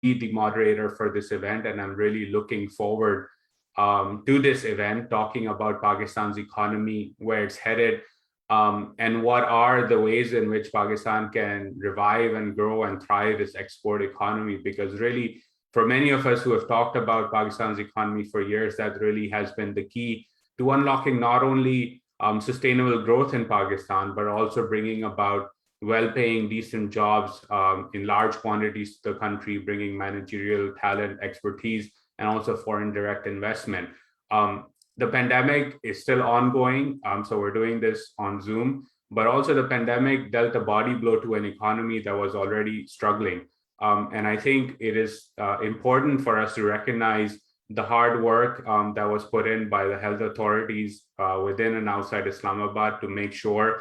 the moderator for this event, and I'm really looking forward to this event, talking about Pakistan's economy, where it's headed, and what are the ways in which Pakistan can revive and grow and thrive its export economy. Because really, for many of us who have talked about Pakistan's economy for years, that really has been the key to unlocking not only sustainable growth in Pakistan, but also bringing about well-paying, decent jobs in large quantities to the country, bringing managerial talent, expertise, and also foreign direct investment. The pandemic is still ongoing, so we're doing this on Zoom, but also the pandemic dealt a body blow to an economy that was already struggling. And I think it is important for us to recognize the hard work that was put in by the health authorities within and outside Islamabad to make sure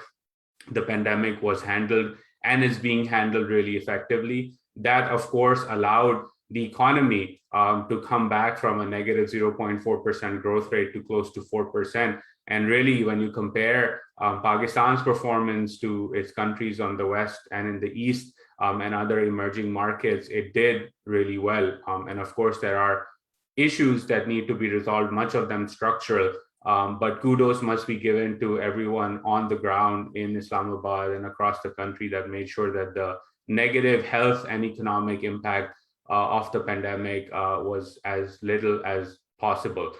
the pandemic was handled and is being handled really effectively. That, of course, allowed the economy to come back from a negative 0.4% growth rate to close to 4%. And really, when you compare Pakistan's performance to its countries on the West and in the East and other emerging markets, it did really well. And of course, there are issues that need to be resolved, much of them structural, but kudos must be given to everyone on the ground in Islamabad and across the country that made sure that the negative health and economic impact of the pandemic was as little as possible.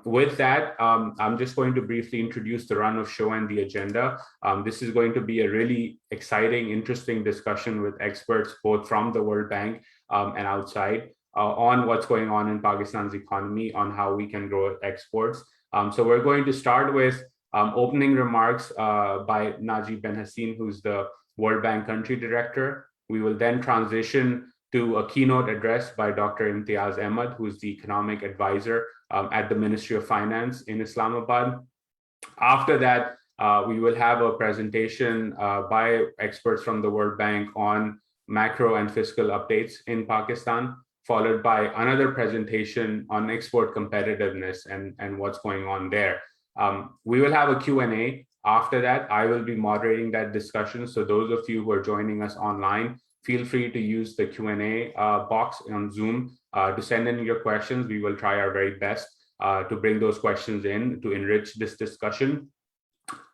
With that, I'm just going to briefly introduce the run of show and the agenda. This is going to be a really exciting, interesting discussion with experts, both from the World Bank and outside, on what's going on in Pakistan's economy, on how we can grow exports. So we're going to start with opening remarks by Najib Ben Hassin, who's the World Bank Country Director. We will then transition to a keynote address by Dr. Imtiaz Ahmed, who's the Economic Advisor at the Ministry of Finance in Islamabad. After that, we will have a presentation by experts from the World Bank on macro and fiscal updates in Pakistan, followed by another presentation on export competitiveness and what's going on there. We will have a Q&A. After that, I will be moderating that discussion. So those of you who are joining us online, feel free to use the Q&A box on Zoom to send in your questions. We will try our very best to bring those questions in to enrich this discussion.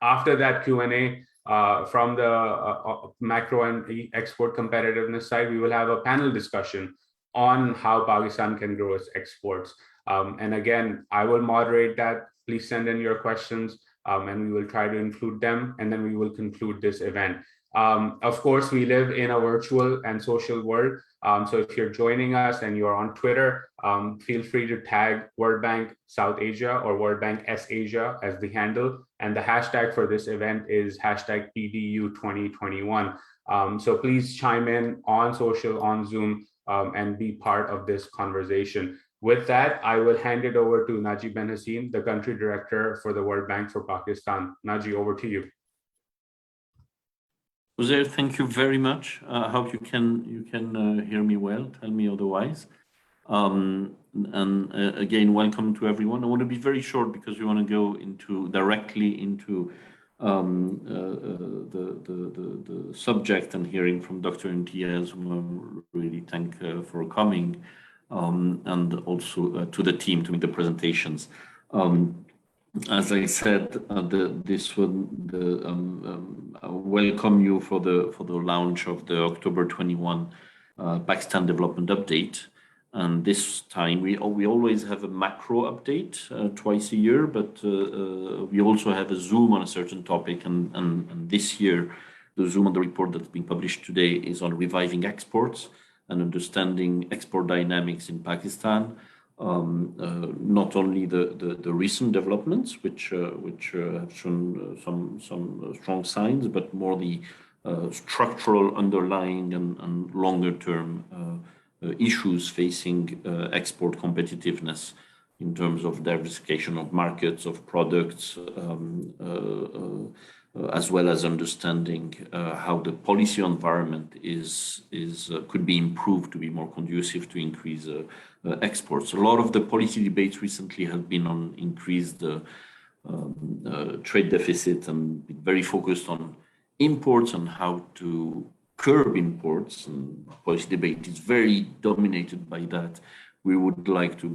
After that Q&A, from the macro and export competitiveness side, we will have a panel discussion on how Pakistan can grow its exports. And again, I will moderate that. Please send in your questions and we will try to include them, and then we will conclude this event. Of course, we live in a virtual and social world. So if you're joining us and you're on Twitter, feel free to tag World Bank South Asia or World Bank S Asia as the handle. And the hashtag for this event is hashtag PDU2021. So please chime in on social, on Zoom, and be part of this conversation. With that, I will hand it over to Najib Ben Hassin, the Country Director for the World Bank for Pakistan. Najib, over to you. Uzair, thank you very much. I hope you can hear me well. Tell me otherwise. And again, welcome to everyone. I want to be very short because we want to go directly into the subject and hearing from Dr. Imtiaz, whom I really thank for coming, and also to the team to make the presentations. As I said, I welcome you for the launch of the October 21 Pakistan Development Update. And this time we always have a macro update twice a year, but we also have a Zoom on a certain topic. And this year, the Zoom on the report that's being published today is on reviving exports and understanding export dynamics in Pakistan. Not only the recent developments, which have shown some strong signs, but more the structural, underlying, and longer-term issues facing export competitiveness in terms of diversification of markets, of products, as well as understanding how the policy environment could be improved to be more conducive to increase exports. A lot of the policy debates recently have been on increased trade deficit and very focused on imports and how to curb imports, and policy debate is very dominated by that. We would like to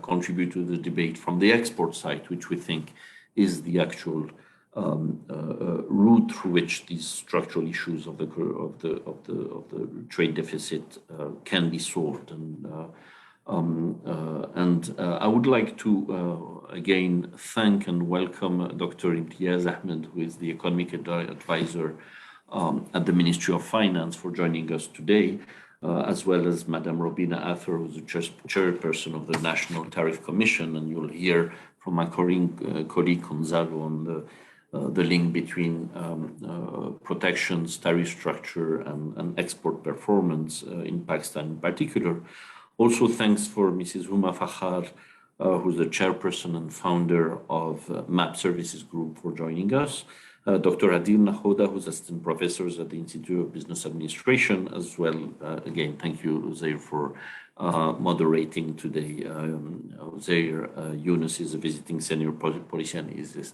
contribute to the debate from the export side, which we think is the actual route through which these structural issues of the trade deficit can be solved. And I would like to again thank and welcome Dr. Imtiaz Ahmed, who is the economic advisor at the Ministry of Finance, for joining us today, as well as Madam Robina Ather, who's the chairperson of the National Tariff Commission. And you'll hear from my colleague Gonzalo on the link between protections, tariff structure, and export performance in Pakistan in particular. Also, thanks for Mrs. Huma Fakhar, who's the chairperson and founder of MAP Services Group, for joining us. Dr. Adil Nakhoda, who's assistant professor at the Institute of Business Administration, as well. Again, thank you, Zair, for moderating today. Zair Yunus is a visiting senior policy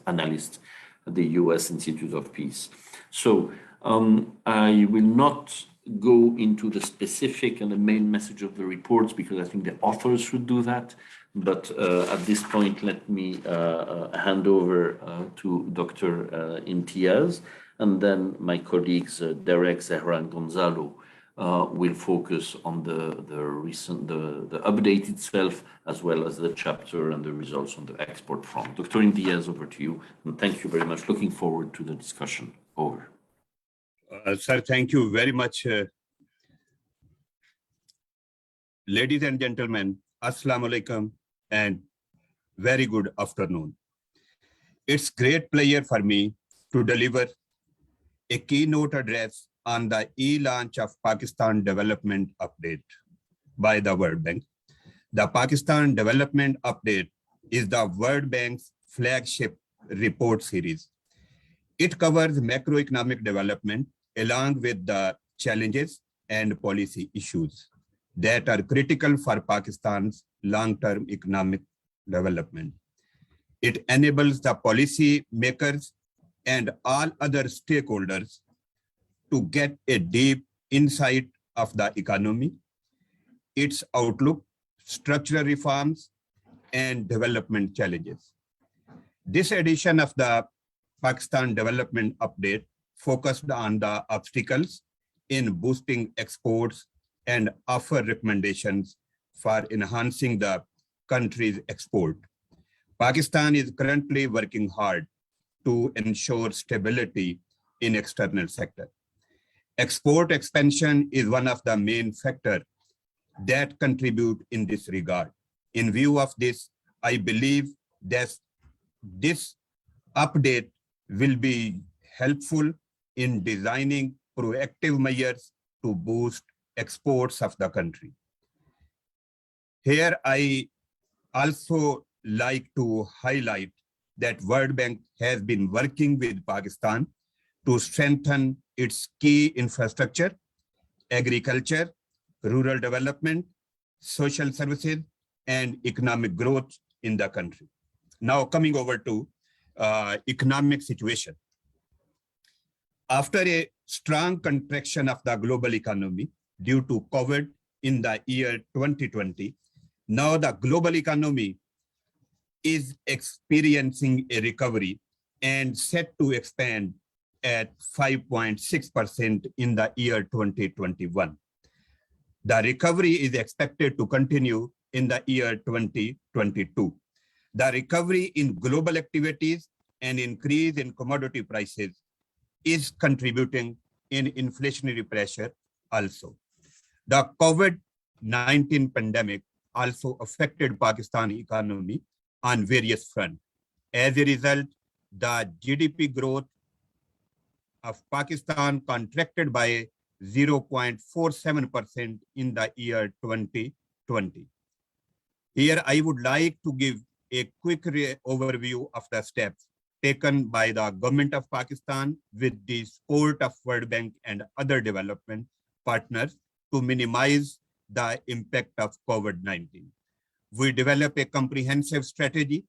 analyst at the U.S. Institute of Peace. So I will not go into the specific and the main message of the reports, because I think the authors should do that. But at this point, let me hand over to Dr. Imtiaz, and then my colleagues Derek, Zahra, and Gonzalo will focus on the update itself, as well as the chapter and the results on the export front. Dr. Imtiaz, over to you, and thank you very much. Looking forward to the discussion. Over. Sir, thank you very much. Ladies and gentlemen, Assalamu alaikum and very good afternoon. It's great pleasure for me to deliver a keynote address on the e-launch of Pakistan Development Update by the World Bank. The Pakistan Development Update is the World Bank's flagship report series. It covers macroeconomic development along with the challenges and policy issues that are critical for Pakistan's long-term economic development. It enables the policy makers and all other stakeholders to get a deep insight of the economy, its outlook, structural reforms, and development challenges. This edition of the Pakistan Development Update focused on the obstacles in boosting exports and offer recommendations for enhancing the country's export. Pakistan is currently working hard to ensure stability in external sector. Export expansion is one of the main factors that contribute in this regard. In view of this, I believe that this update will be helpful in designing proactive measures to boost exports of the country. Here, I also like to highlight that World Bank has been working with Pakistan to strengthen its key infrastructure, agriculture, rural development, social services, and economic growth in the country. Now coming over to economic situation. After a strong contraction of the global economy due to COVID in the year 2020, now the global economy is experiencing a recovery and set to expand at 5.6% in the year 2021. The recovery is expected to continue in the year 2022. The recovery in global activities and increase in commodity prices is contributing in inflationary pressure also. The COVID-19 pandemic also affected Pakistan economy on various fronts. As a result, the GDP growth of Pakistan contracted by 0.47% in the year 2020. Here, I would like to give a quick overview of the steps taken by the government of Pakistan with the support of World Bank and other development partners to minimize the impact of COVID-19. We developed a comprehensive strategy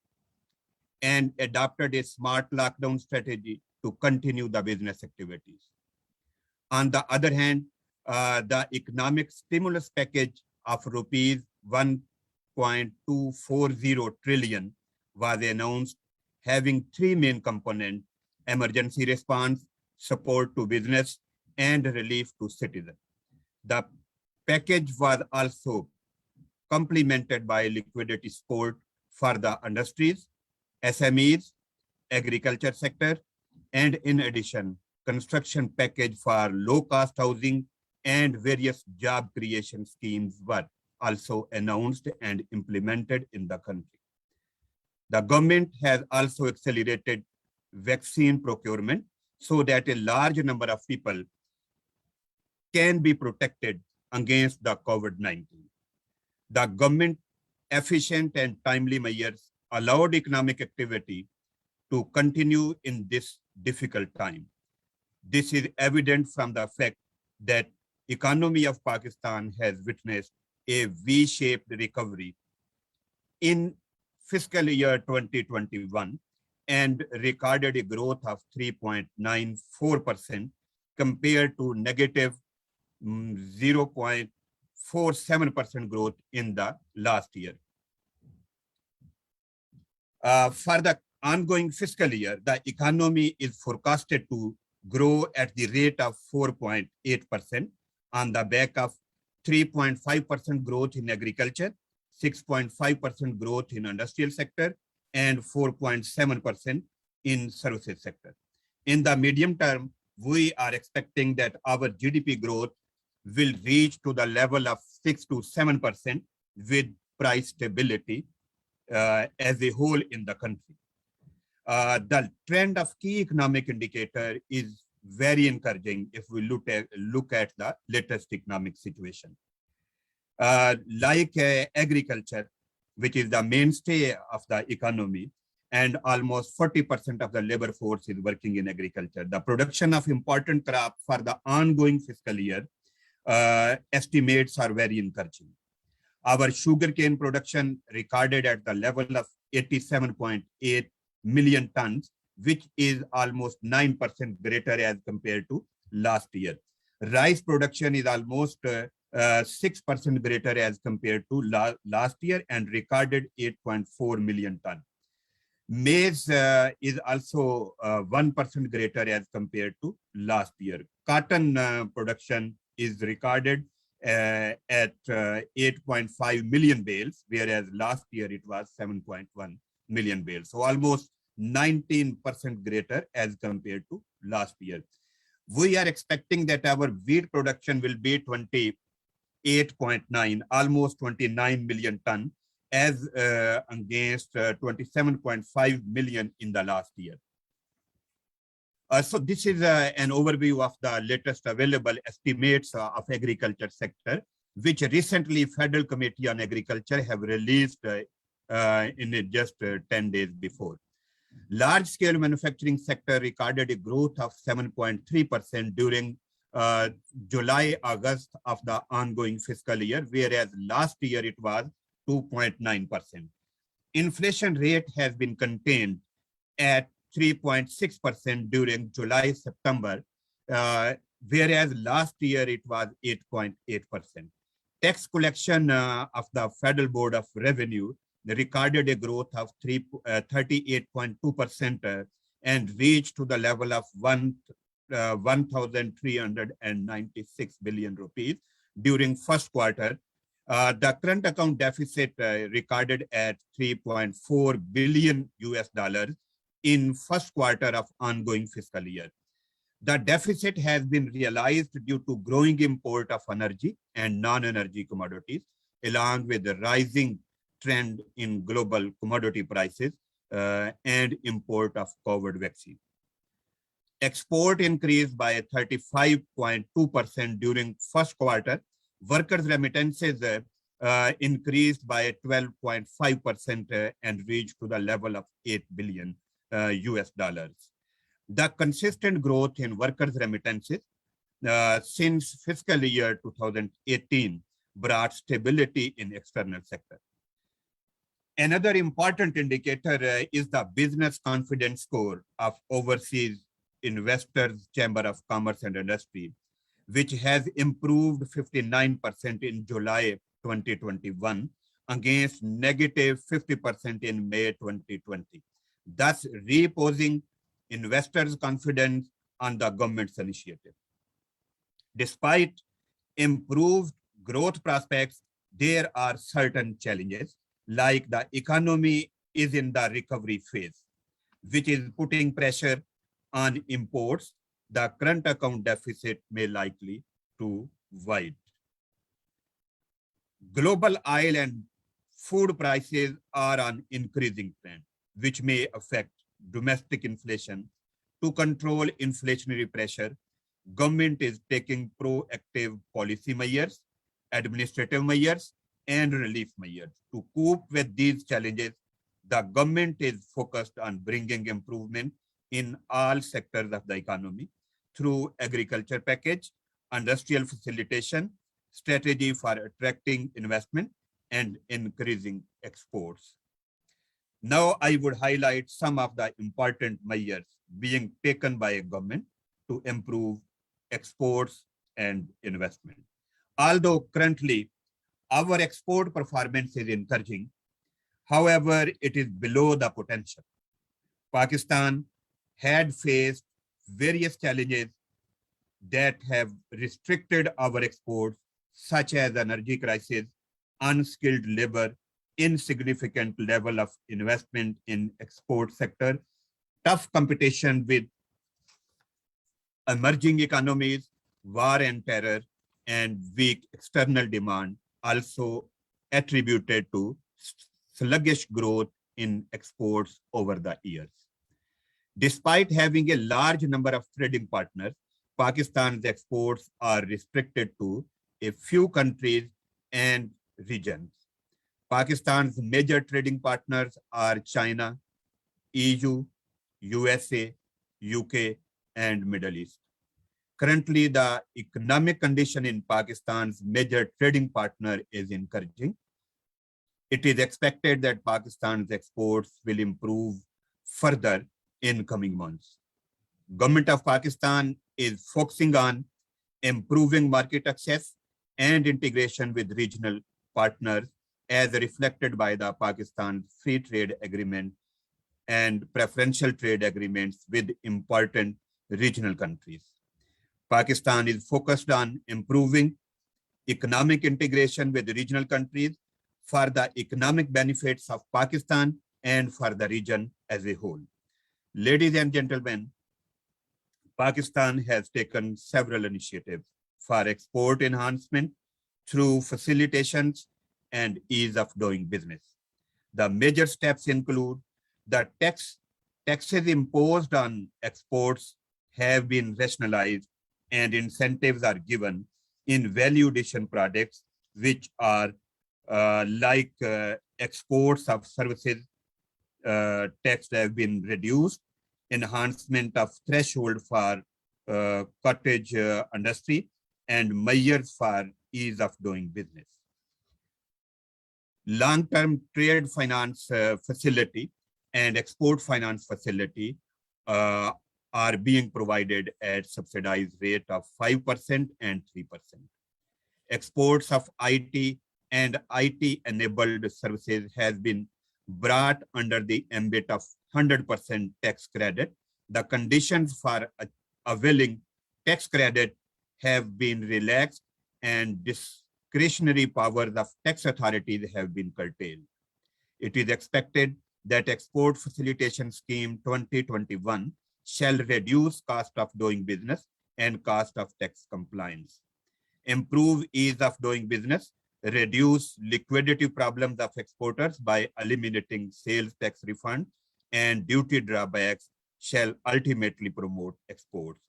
and adopted a smart lockdown strategy to continue the business activities. On the other hand, the economic stimulus package of rupees 1.240 trillion was announced, having three main components: emergency response, support to business, and relief to citizens. The package was also complemented by liquidity support for the industries, SMEs, agriculture sector, and in addition, construction package for low-cost housing and various job creation schemes were also announced and implemented in the country. The government has also accelerated vaccine procurement so that a large number of people can be protected against the COVID-19. The government efficient and timely measures allowed economic activity to continue in this difficult time. This is evident from the fact that economy of Pakistan has witnessed a V-shaped recovery in fiscal year 2021 and recorded a growth of 3.94% compared to negative 0.47% growth in the last year. For the ongoing fiscal year, the economy is forecasted to grow at the rate of 4.8% on the back of 3.5% growth in agriculture, 6.5% growth in industrial sector, and 4.7% in services sector. In the medium term, we are expecting that our GDP growth will reach to the level of 6 to 7% with price stability as a whole in the country. The trend of key economic indicator is very encouraging if we look at the latest economic situation. Like agriculture, which is the mainstay of the economy, and almost 40% of the labor force is working in agriculture. The production of important crop for the ongoing fiscal year estimates are very encouraging. Our sugarcane production recorded at the level of 87.8 million tons, which is almost 9% greater as compared to last year. Rice production is almost 6% greater as compared to last year and recorded 8.4 million tons. Maize is also 1% greater as compared to last year. Cotton production is recorded at 8.5 million bales, whereas last year it was 7.1 million bales. So almost 19% greater as compared to last year. We are expecting that our wheat production will be 28.9, almost 29 million ton, as against 27.5 million in the last year. So this is an overview of the latest available estimates of agriculture sector, which recently Federal Committee on Agriculture have released in just 10 days before. Large-scale manufacturing sector recorded a growth of 7.3% during July-August of the ongoing fiscal year, whereas last year it was 2.9%. Inflation rate has been contained at 3.6% during July-September, whereas last year it was 8.8%. Tax collection of the Federal Board of Revenue recorded a growth of 38.2% and reached to the level of 1,396 billion rupees during first quarter. The current account deficit recorded at $3.4 billion in first quarter of ongoing fiscal year. The deficit has been realized due to growing import of energy and non-energy commodities, along with the rising trend in global commodity prices and import of COVID vaccine. Export increased by 35.2% during first quarter. Workers' remittances increased by 12.5% and reached to the level of $8 billion. The consistent growth in workers' remittances since fiscal year 2018 brought stability in external sector. Another important indicator is the business confidence score of Overseas Investors Chamber of Commerce and Industry. which has improved 59% in July 2021 against negative 50% in May 2020, thus reposing investors' confidence on the government's initiative. Despite improved growth prospects, there are certain challenges, like the economy is in the recovery phase, which is putting pressure on imports. The current account deficit may likely to widen. Global oil and food prices are on increasing trend, which may affect domestic inflation. To control inflationary pressure, government is taking proactive policy measures, administrative measures, and relief measures. To cope with these challenges, the government is focused on bringing improvement in all sectors of the economy through agriculture package, industrial facilitation, strategy for attracting investment, and increasing exports. Now, I would highlight some of the important measures being taken by a government to improve exports and investment. Although currently our export performance is encouraging, however, it is below the potential. Pakistan had faced various challenges that have restricted our exports, such as energy crisis, unskilled labor, insignificant level of investment in export sector, tough competition with emerging economies, war and terror, and weak external demand, also attributed to sluggish growth in exports over the years. Despite having a large number of trading partners, Pakistan's exports are restricted to a few countries and regions. Pakistan's major trading partners are China, EU, USA, UK, and Middle East. Currently, the economic condition in Pakistan's major trading partner is encouraging. It is expected that Pakistan's exports will improve further in coming months. Government of Pakistan is focusing on improving market access and integration with regional partners, as reflected by the Pakistan Free Trade Agreement and preferential trade agreements with important regional countries. Pakistan is focused on improving economic integration with regional countries for the economic benefits of Pakistan and for the region as a whole. Ladies and gentlemen, Pakistan has taken several initiatives for export enhancement through facilitations and ease of doing business. The major steps include the taxes imposed on exports have been rationalized and incentives are given in value addition products, which are like exports of services. Tax have been reduced, enhancement of threshold for cottage industry, and measures for ease of doing business. Long-term trade finance facility and export finance facility are being provided at subsidized rate of 5% and 3%. Exports of IT and IT-enabled services has been brought under the ambit of 100% tax credit. The conditions for availing tax credit have been relaxed and discretionary powers of tax authorities have been curtailed. It is expected that Export Facilitation Scheme 2021 shall reduce cost of doing business and cost of tax compliance, improve ease of doing business, reduce liquidity problems of exporters by eliminating sales tax refund and duty drawbacks, shall ultimately promote exports.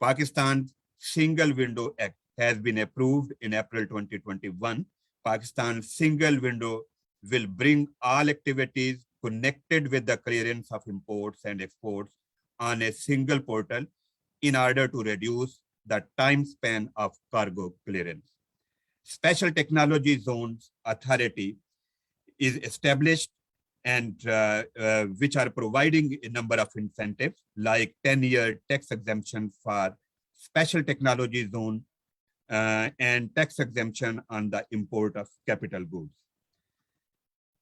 Pakistan's Single Window Act has been approved in April 2021. Pakistan's single window will bring all activities connected with the clearance of imports and exports on a single portal in order to reduce the time span of cargo clearance. Special Technology Zones Authority is established and which are providing a number of incentives like 10-year tax exemption for special technology zone and tax exemption on the import of capital goods.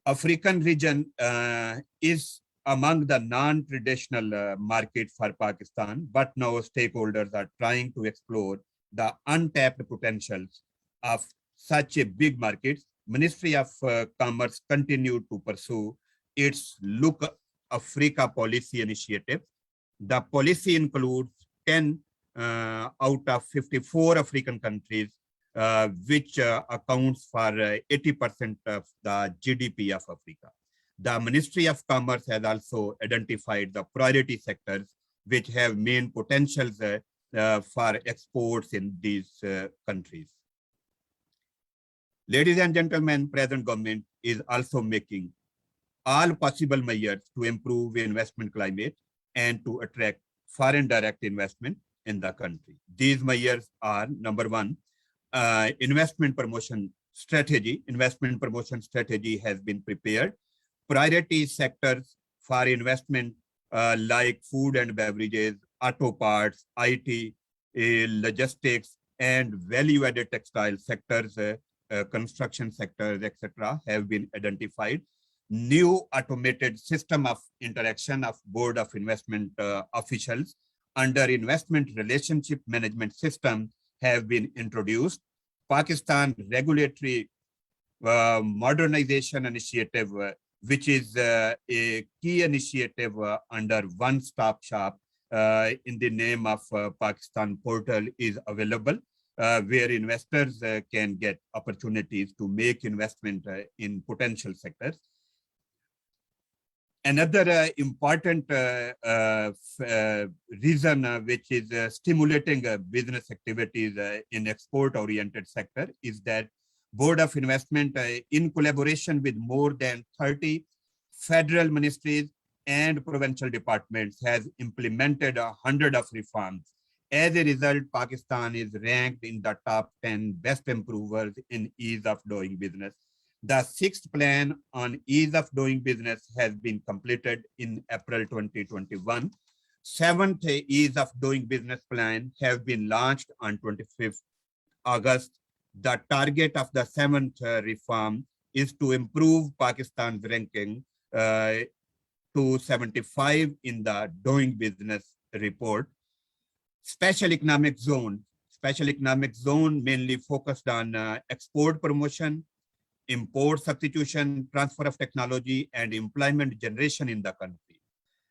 African region is among the non-traditional market for Pakistan, but now stakeholders are trying to explore the untapped potentials of such a big market. Ministry of Commerce continued to pursue its Look Africa policy initiative. The policy includes 10 out of 54 African countries, which accounts for 80% of the GDP of Africa. The Ministry of Commerce has also identified the priority sectors which have main potentials for exports in these countries. Ladies and gentlemen, present government is also making all possible measures to improve investment climate and to attract foreign direct investment in the country. These measures are: number one, investment promotion strategy. Investment promotion strategy has been prepared. Priority sectors for investment like food and beverages, auto parts, IT, logistics, and value-added textile sectors, construction sectors, etc., have been identified. New automated system of interaction of Board of Investment officials under investment relationship management system have been introduced. Pakistan regulatory modernization initiative, which is a key initiative under one-stop shop in the name of Pakistan Portal, is available, where investors can get opportunities to make investment in potential sectors. Another important reason which is stimulating business activities in export-oriented sector is that Board of Investment, in collaboration with more than 30 federal ministries and provincial departments, has implemented 100 of reforms. As a result, Pakistan is ranked in the top 10 best improvers in ease of doing business. The sixth plan on ease of doing business has been completed in April 2021. Seventh ease of doing business plan have been launched on 25th August. The target of the seventh reform is to improve Pakistan's ranking to 75 in the doing business report. Special economic zone mainly focused on export promotion, import substitution, transfer of technology, and employment generation in the country.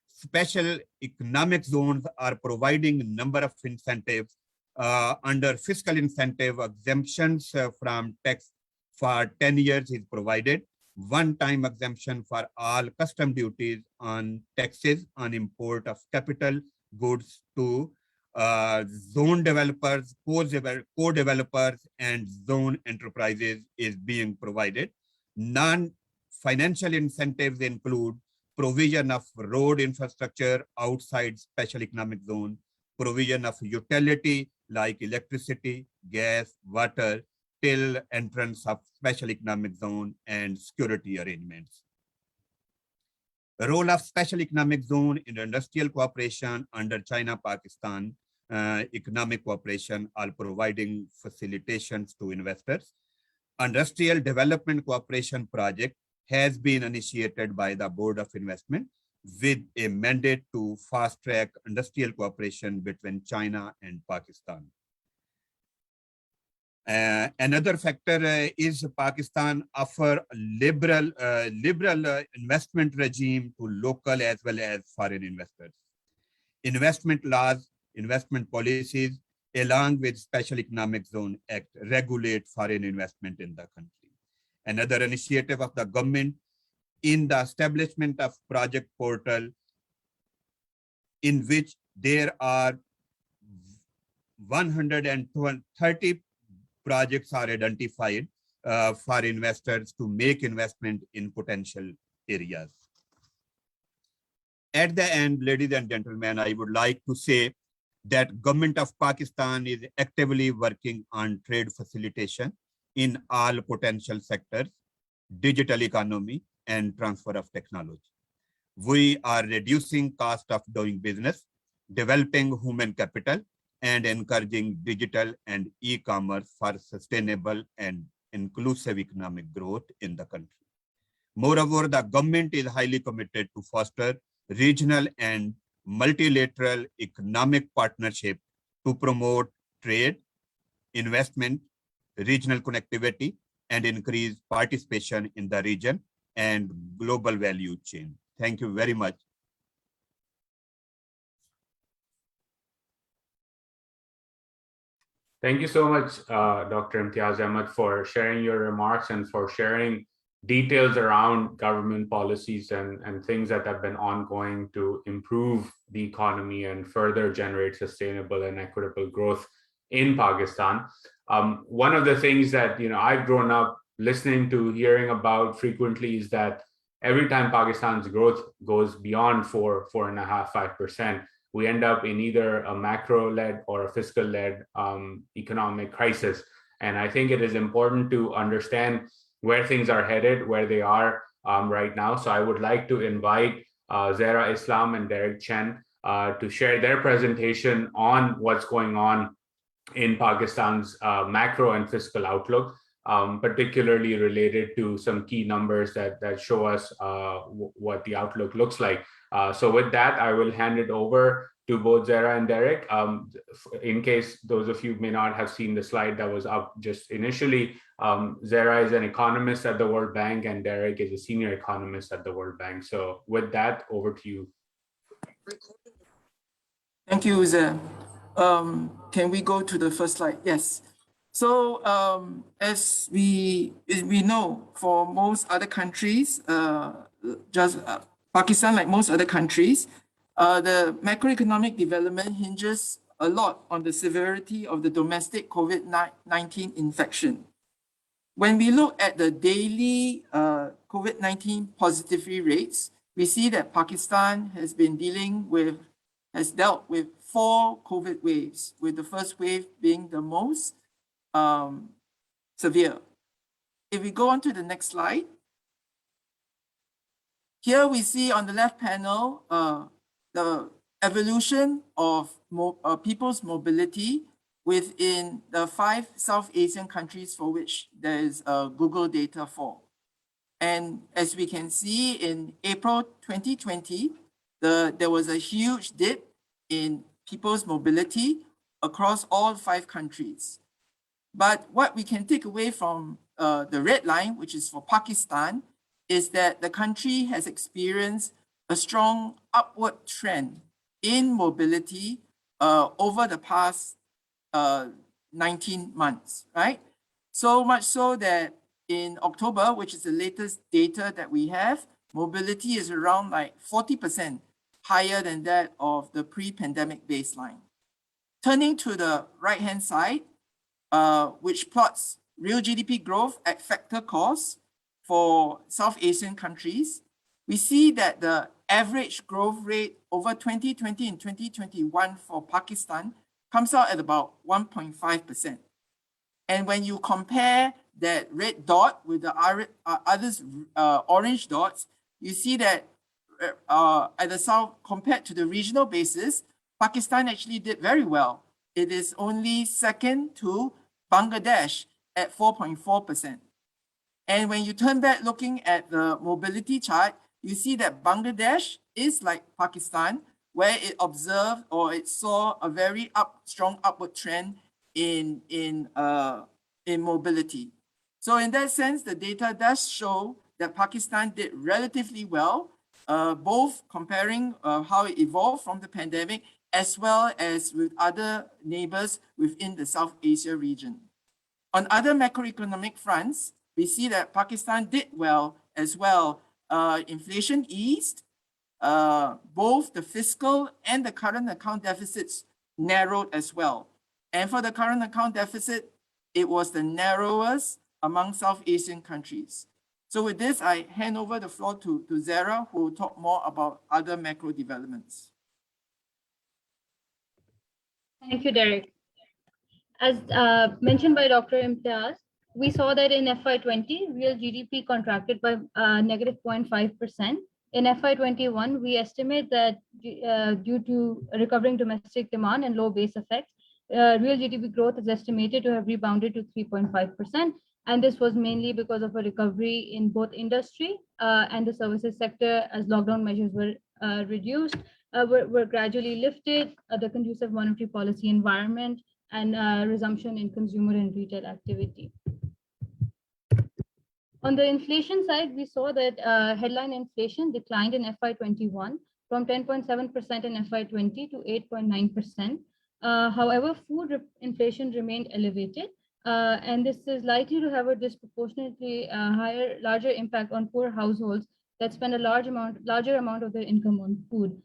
Special economic zones are providing a number of incentives. Under fiscal incentive, exemptions from tax for 10 years is provided. One-time exemption for all custom duties on taxes on import of capital goods to zone developers, co-developers, and zone enterprises is being provided. Non-financial incentives include provision of road infrastructure outside special economic zone, provision of utility like electricity, gas, water, till entrance of special economic zone, and security arrangements. The role of special economic zone in industrial cooperation under China-Pakistan economic cooperation are providing facilitations to investors. Industrial Development Cooperation Project has been initiated by the Board of Investment with a mandate to fast-track industrial cooperation between China and Pakistan. Another factor is Pakistan offer liberal investment regime to local as well as foreign investors. Investment laws, investment policies, along with Special Economic Zone Act, regulate foreign investment in the country. Another initiative of the government in the establishment of project portal, in which there are 130 projects are identified for investors to make investment in potential areas. At the end, ladies and gentlemen, I would like to say that government of Pakistan is actively working on trade facilitation in all potential sectors, digital economy, and transfer of technology. We are reducing cost of doing business, developing human capital, and encouraging digital and e-commerce for sustainable and inclusive economic growth in the country. Moreover, the government is highly committed to foster regional and multilateral economic partnership to promote trade, investment, regional connectivity, and increase participation in the region and global value chain. Thank you very much. Thank you so much, Dr. Imtiaz Ahmed, for sharing your remarks and for sharing details around government policies and things that have been ongoing to improve the economy and further generate sustainable and equitable growth in Pakistan. One of the things that I've grown up listening to, hearing about frequently is that every time Pakistan's growth goes beyond 4.5%, 5%, we end up in either a macro-led or a fiscal-led economic crisis. And I think it is important to understand where things are headed, where they are right now. So I would like to invite Zahra Islam and Derek Chen to share their presentation on what's going on in Pakistan's macro and fiscal outlook, particularly related to some key numbers that show us what the outlook looks like. So with that, I will hand it over to both Zahra and Derek. In case those of you may not have seen the slide that was up just initially, Zahra is an economist at the World Bank and Derek is a senior economist at the World Bank. So with that, over to you. Thank you, Zahra. Can we go to the first slide? Yes. So as we know, for most other countries, Pakistan, like most other countries, the macroeconomic development hinges a lot on the severity of the domestic COVID-19 infection. When we look at the daily COVID-19 positivity rates, we see that Pakistan has dealt with 4 COVID waves, with the first wave being the most severe. If we go on to the next slide, here we see on the left panel the evolution of people's mobility within the 5 South Asian countries for which there is Google data for. And as we can see, in April 2020, there was a huge dip in people's mobility across all 5 countries. But what we can take away from the red line, which is for Pakistan, is that the country has experienced a strong upward trend in mobility over the past 19 months, right? So much so that in October, which is the latest data that we have, mobility is around like 40% higher than that of the pre-pandemic baseline. Turning to the right-hand side, which plots real GDP growth at factor cost for South Asian countries, we see that the average growth rate over 2020 and 2021 for Pakistan comes out at about 1.5%. And when you compare that red dot with the others orange dots, you see that at the south, compared to the regional basis, Pakistan actually did very well. It is only second to Bangladesh at 4.4%. And when you turn back looking at the mobility chart, you see that Bangladesh is like Pakistan, where it observed or it saw a very strong upward trend in mobility. So in that sense, the data does show that Pakistan did relatively well, both comparing how it evolved from the pandemic as well as with other neighbors within the South Asia region. On other macroeconomic fronts, we see that Pakistan did well as well. Inflation eased, both the fiscal and the current account deficits narrowed as well. And for the current account deficit, it was the narrowest among South Asian countries. So with this, I hand over the floor to Zahra, who will talk more about other macro developments. Thank you, Derek. As mentioned by Dr. Imtiaz, we saw that in FY20, real GDP contracted by negative 0.5%. In FY21, we estimate that due to recovering domestic demand and low base effects, real GDP growth is estimated to have rebounded to 3.5%. And this was mainly because of a recovery in both industry and the services sector as lockdown measures were reduced, were gradually lifted, the conducive monetary policy environment, and resumption in consumer and retail activity. On the inflation side, we saw that headline inflation declined in FY21 from 10.7% in FY20 to 8.9%. However, food inflation remained elevated, and this is likely to have a disproportionately larger impact on poor households that spend a larger amount of their income on food.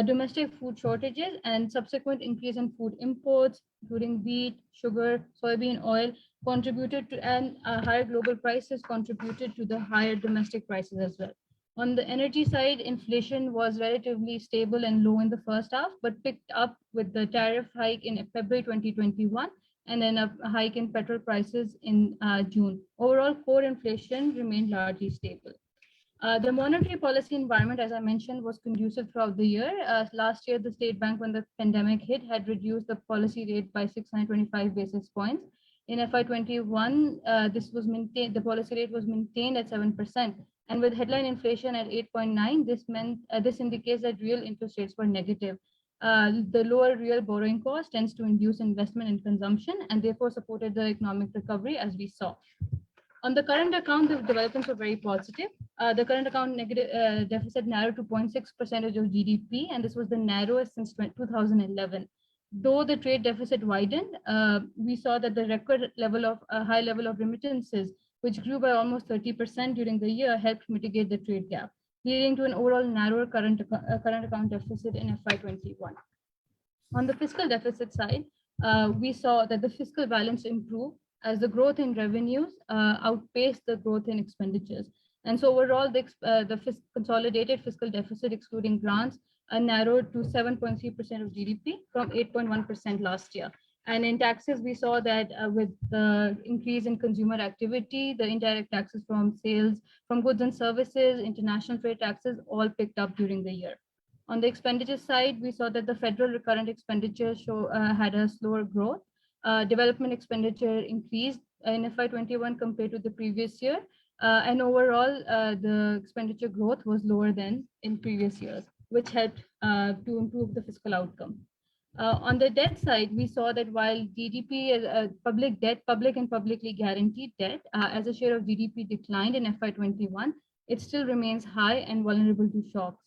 Domestic food shortages and subsequent increase in food imports, including wheat, sugar, soybean oil, contributed to, and higher global prices contributed to the higher domestic prices as well. On the energy side, inflation was relatively stable and low in the first half, but picked up with the tariff hike in February 2021, and then a hike in petrol prices in June. Overall, core inflation remained largely stable. The monetary policy environment, as I mentioned, was conducive throughout the year. Last year, the state bank, when the pandemic hit, had reduced the policy rate by 625 basis points. In FY21, this was maintained. The policy rate was maintained at 7%, and with headline inflation at 8.9, this indicates that real interest rates were negative. The lower real borrowing cost tends to induce investment and consumption, and therefore supported the economic recovery, as we saw. On the current account, the developments were very positive. The current account negative deficit narrowed to 0.6% of GDP, and this was the narrowest since 2011. Though the trade deficit widened, we saw that the record level of high level of remittances, which grew by almost 30% during the year, helped mitigate the trade gap, leading to an overall narrower current account deficit in FY21. On the fiscal deficit side, we saw that the fiscal balance improved as the growth in revenues outpaced the growth in expenditures. And so overall, the consolidated fiscal deficit, excluding grants, narrowed to 7.3% of GDP from 8.1% last year. And in taxes, we saw that with the increase in consumer activity, the indirect taxes from sales, from goods and services, international trade taxes, all picked up during the year. On the expenditure side, we saw that the federal recurrent expenditure had a slower growth. Development expenditure increased in FY21 compared to the previous year. And overall, the expenditure growth was lower than in previous years, which helped to improve the fiscal outcome. On the debt side, we saw that while GDP, public debt, public and publicly guaranteed debt as a share of GDP declined in FY21, it still remains high and vulnerable to shocks.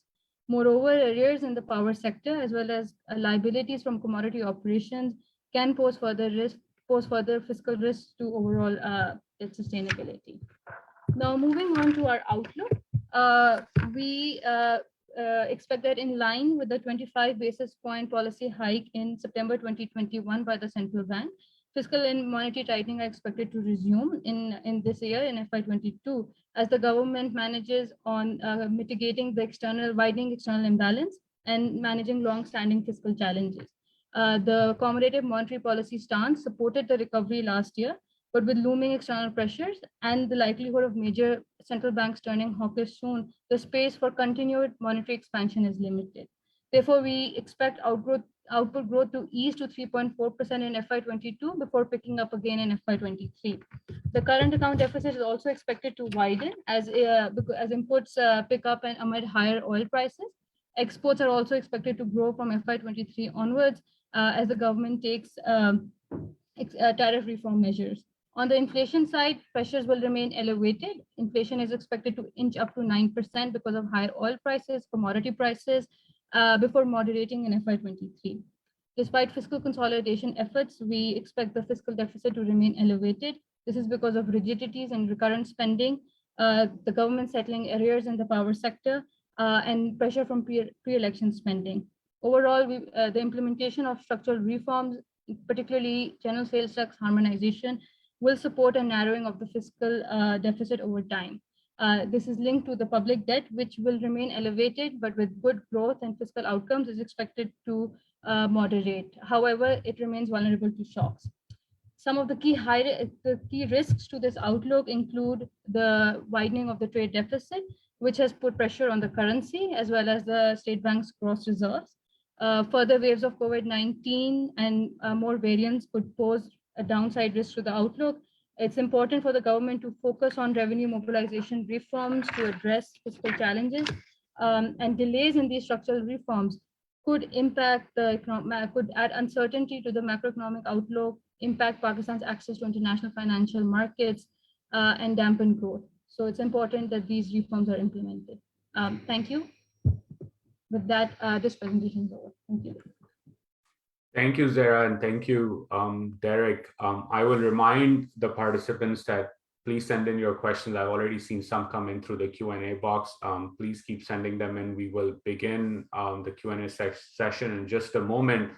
Moreover, arrears in the power sector, as well as liabilities from commodity operations, can pose further fiscal risks to overall debt sustainability. Now, moving on to our outlook, we expect that in line with the 25 basis point policy hike in September 2021 by the central bank, fiscal and monetary tightening are expected to resume in this year, in FY22, as the government manages on mitigating the widening external imbalance and managing long-standing fiscal challenges. The accommodative monetary policy stance supported the recovery last year, but with looming external pressures and the likelihood of major central banks turning hawkish soon, the space for continued monetary expansion is limited. Therefore, we expect output growth to ease to 3.4% in FY22 before picking up again in FY23. The current account deficit is also expected to widen as imports pick up and amid higher oil prices. Exports are also expected to grow from FY23 onwards as the government takes tariff reform measures. On the inflation side, pressures will remain elevated. Inflation is expected to inch up to 9% because of higher oil prices, commodity prices, before moderating in FY23. Despite fiscal consolidation efforts, we expect the fiscal deficit to remain elevated. This is because of rigidities in recurrent spending, the government settling arrears in the power sector, and pressure from pre-election spending. Overall, the implementation of structural reforms, particularly general sales tax harmonization, will support a narrowing of the fiscal deficit over time. This is linked to the public debt, which will remain elevated, but with good growth and fiscal outcomes is expected to moderate. However, it remains vulnerable to shocks. Some of the key risks to this outlook include the widening of the trade deficit, which has put pressure on the currency, as well as the state bank's gross reserves. Further waves of COVID-19 and more variants could pose a downside risk to the outlook. It's important for the government to focus on revenue mobilization reforms to address fiscal challenges, and delays in these structural reforms could impact could add uncertainty to the macroeconomic outlook, impact Pakistan's access to international financial markets, and dampen growth. So it's important that these reforms are implemented. Thank you. With that, this presentation is over. Thank you. Thank you, Zara, and thank you, Derek. I will remind the participants that please send in your questions. I've already seen some come in through the Q&A box. Please keep sending them in. We will begin the Q&A session in just a moment.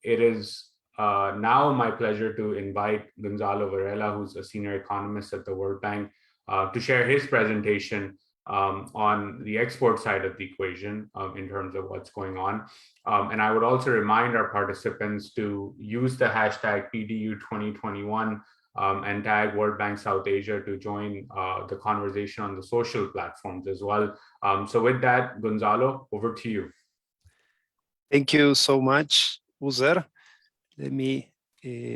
It is now my pleasure to invite Gonzalo Varela, who's a senior economist at the World Bank, to share his presentation on the export side of the equation in terms of what's going on. And I would also remind our participants to use the hashtag PDU2021 and tag World Bank South Asia to join the conversation on the social platforms as well. So with that, Gonzalo, over to you. Thank you so much, Uzer. Let me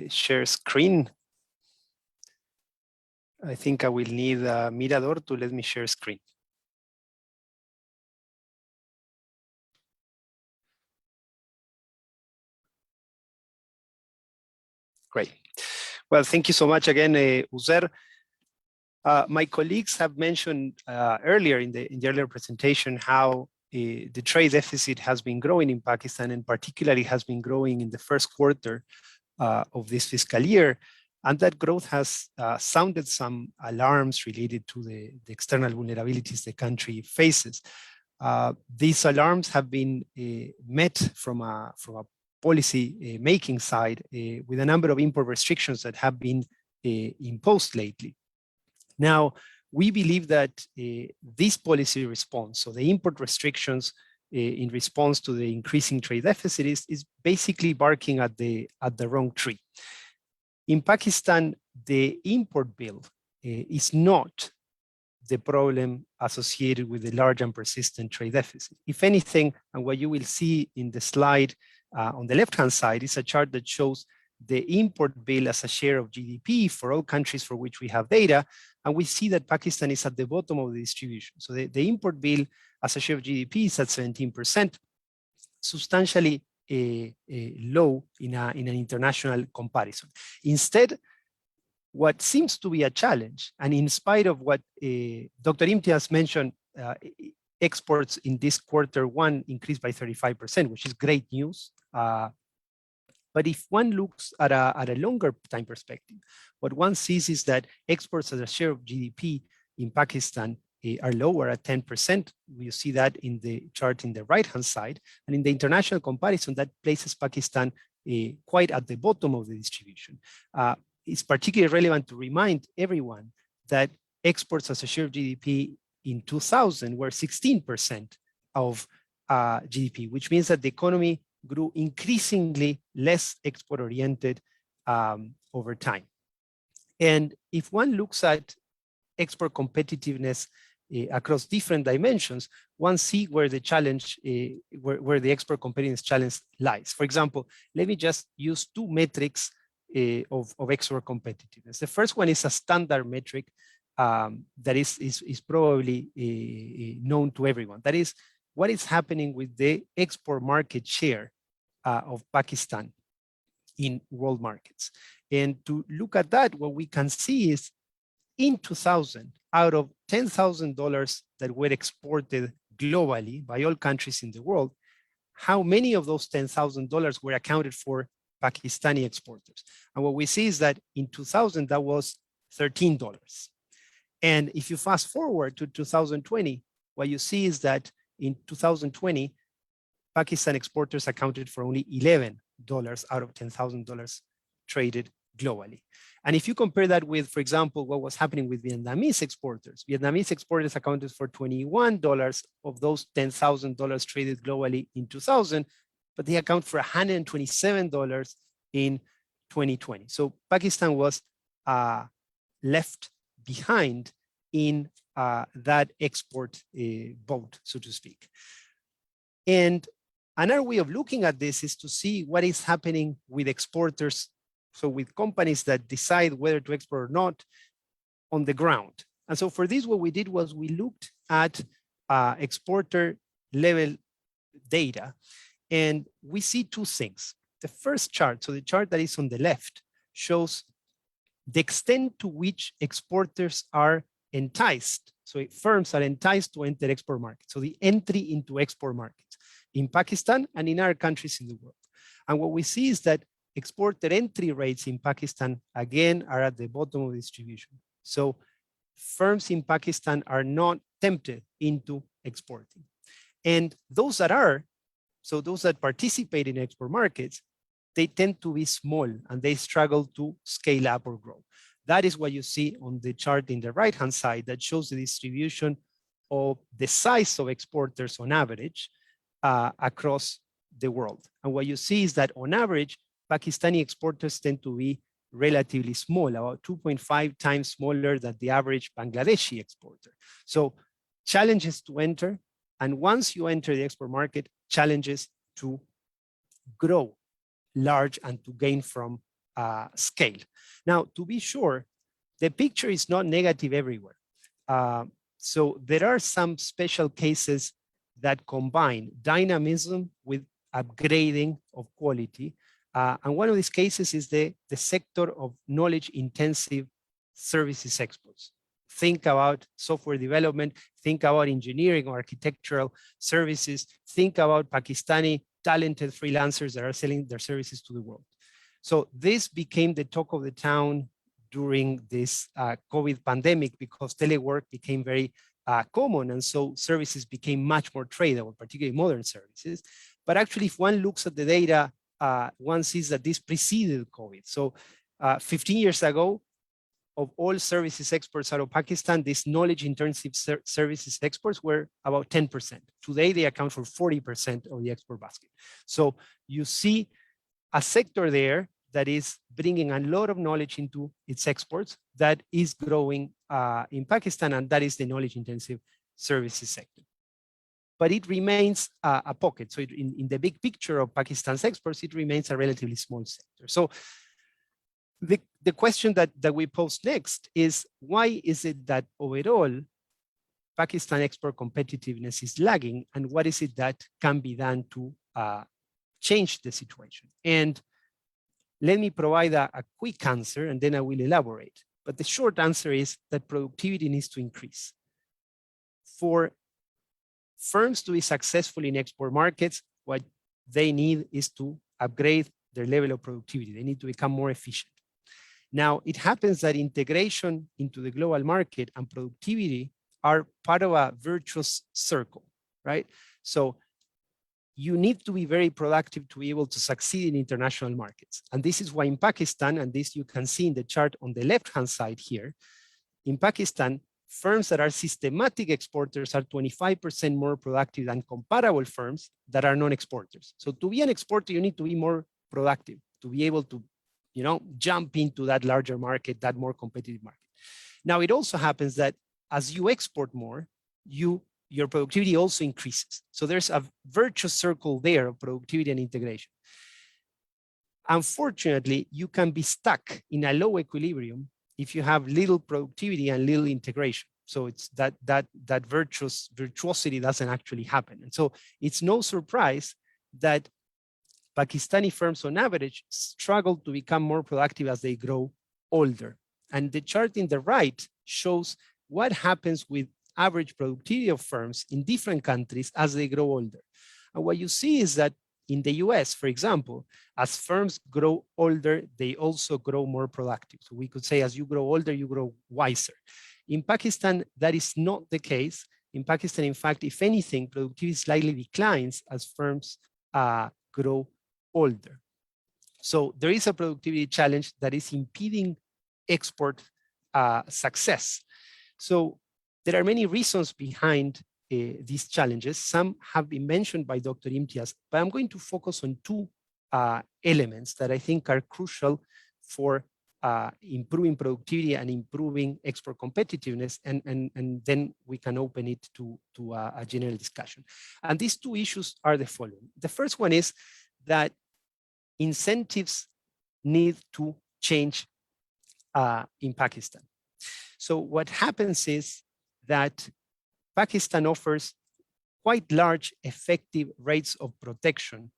share screen. I think I will need a Mirador to let me share screen. Great. Well, thank you so much again, Uzer. My colleagues have mentioned earlier in the earlier presentation how the trade deficit has been growing in Pakistan, and particularly has been growing in the first quarter of this fiscal year. And that growth has sounded some alarms related to the external vulnerabilities the country faces. These alarms have been met from a policy making side with a number of import restrictions that have been imposed lately. Now, we believe that this policy response, so the import restrictions in response to the increasing trade deficit, is basically barking at the wrong tree. In Pakistan, the import bill is not the problem associated with the large and persistent trade deficit. If anything, and what you will see in the slide on the left-hand side is a chart that shows the import bill as a share of GDP for all countries for which we have data, and we see that Pakistan is at the bottom of the distribution. So the import bill as a share of GDP is at 17%, substantially low in an international comparison. Instead, what seems to be a challenge, and in spite of what Dr. Imtiaz mentioned, exports in this quarter one increased by 35%, which is great news. But if one looks at a longer time perspective, what one sees is that exports as a share of GDP in Pakistan are lower at 10%. You see that in the chart in the right-hand side. And in the international comparison, that places Pakistan quite at the bottom of the distribution. It's particularly relevant to remind everyone that exports as a share of GDP in 2000 were 16% of GDP, which means that the economy grew increasingly less export-oriented over time. And if one looks at export competitiveness across different dimensions, one sees where the challenge, where the export competitiveness challenge lies. For example, let me just use two metrics of export competitiveness. The first one is a standard metric that is probably known to everyone. That is, what is happening with the export market share of Pakistan in world markets. And to look at that, what we can see is in 2000, out of $10,000 that were exported globally by all countries in the world, how many of those $10,000 were accounted for Pakistani exporters? And what we see is that in 2000, that was $13. And if you fast forward to 2020, what you see is that in 2020, Pakistan exporters accounted for only $11 out of $10,000 traded globally. And if you compare that with, for example, what was happening with Vietnamese exporters accounted for $21 of those $10,000 traded globally in 2000, but they account for $127 in 2020. So Pakistan was left behind in that export boat, so to speak. And Another way of looking at this is to see what is happening with exporters, so with companies that decide whether to export or not on the ground. And so for this, what we did was we looked at exporter level data, and we see two things. The first chart, so the chart that is on the left, shows the extent to which exporters are enticed. So firms are enticed to enter export markets. So the entry into export markets in Pakistan and in other countries in the world. And what we see is that exporter entry rates in Pakistan, again, are at the bottom of the distribution. So firms in Pakistan are not tempted into exporting. And those that are, so those that participate in export markets, they tend to be small and they struggle to scale up or grow. That is what you see on the chart in the right-hand side that shows the distribution of the size of exporters on average across the world. And what you see is that on average, Pakistani exporters tend to be relatively small, about 2.5 times smaller than the average Bangladeshi exporter. So challenges to enter, and once you enter the export market, challenges to grow large and to gain from scale. Now, to be sure, the picture is not negative everywhere. So there are some special cases that combine dynamism with upgrading of quality. And one of these cases is the sector of knowledge-intensive services exports. Think about software development, think about engineering or architectural services, think about Pakistani talented freelancers that are selling their services to the world. So this became the talk of the town during this COVID pandemic because telework became very common, and so services became much more tradable, particularly modern services. But actually, if one looks at the data, one sees that this preceded COVID. So 15 years ago, of all services exports out of Pakistan, these knowledge-intensive services exports were about 10%. Today, they account for 40% of the export basket. So you see a sector there that is bringing a lot of knowledge into its exports that is growing in Pakistan, and that is the knowledge-intensive services sector. But it remains a pocket. So in the big picture of Pakistan's exports, it remains a relatively small sector. So the question that we pose next is, why is it that overall Pakistan export competitiveness is lagging, and what is it that can be done to change the situation? And let me provide a quick answer, and then I will elaborate. But the short answer is that productivity needs to increase. For firms to be successful in export markets, what they need is to upgrade their level of productivity. They need to become more efficient. Now, it happens that integration into the global market and productivity are part of a virtuous circle, right? So you need to be very productive to be able to succeed in international markets. And this is why in Pakistan, and this you can see in the chart on the left-hand side here, in Pakistan, firms that are systematic exporters are 25% more productive than comparable firms that are non-exporters. So to be an exporter, you need to be more productive to be able to, jump into that larger market, that more competitive market. Now, it also happens that as you export more, your productivity also increases. So there's a virtuous circle there of productivity and integration. Unfortunately, you can be stuck in a low equilibrium if you have little productivity and little integration. So it's that virtuosity doesn't actually happen. And so it's no surprise that Pakistani firms on average struggle to become more productive as they grow older. And the chart in the right shows what happens with average productivity of firms in different countries as they grow older. And what you see is that in the US, for example, as firms grow older, they also grow more productive. So we could say as you grow older, you grow wiser. In Pakistan, that is not the case. In Pakistan, in fact, if anything, productivity slightly declines as firms grow older. So there is a productivity challenge that is impeding export success. So there are many reasons behind these challenges. Some have been mentioned by Dr. Imtiaz, but I'm going to focus on two elements that I think are crucial for improving productivity and improving export competitiveness, and then we can open it to a general discussion. And these two issues are the following. The first one is that incentives need to change in Pakistan. So what happens is that Pakistan offers quite large effective rates of protection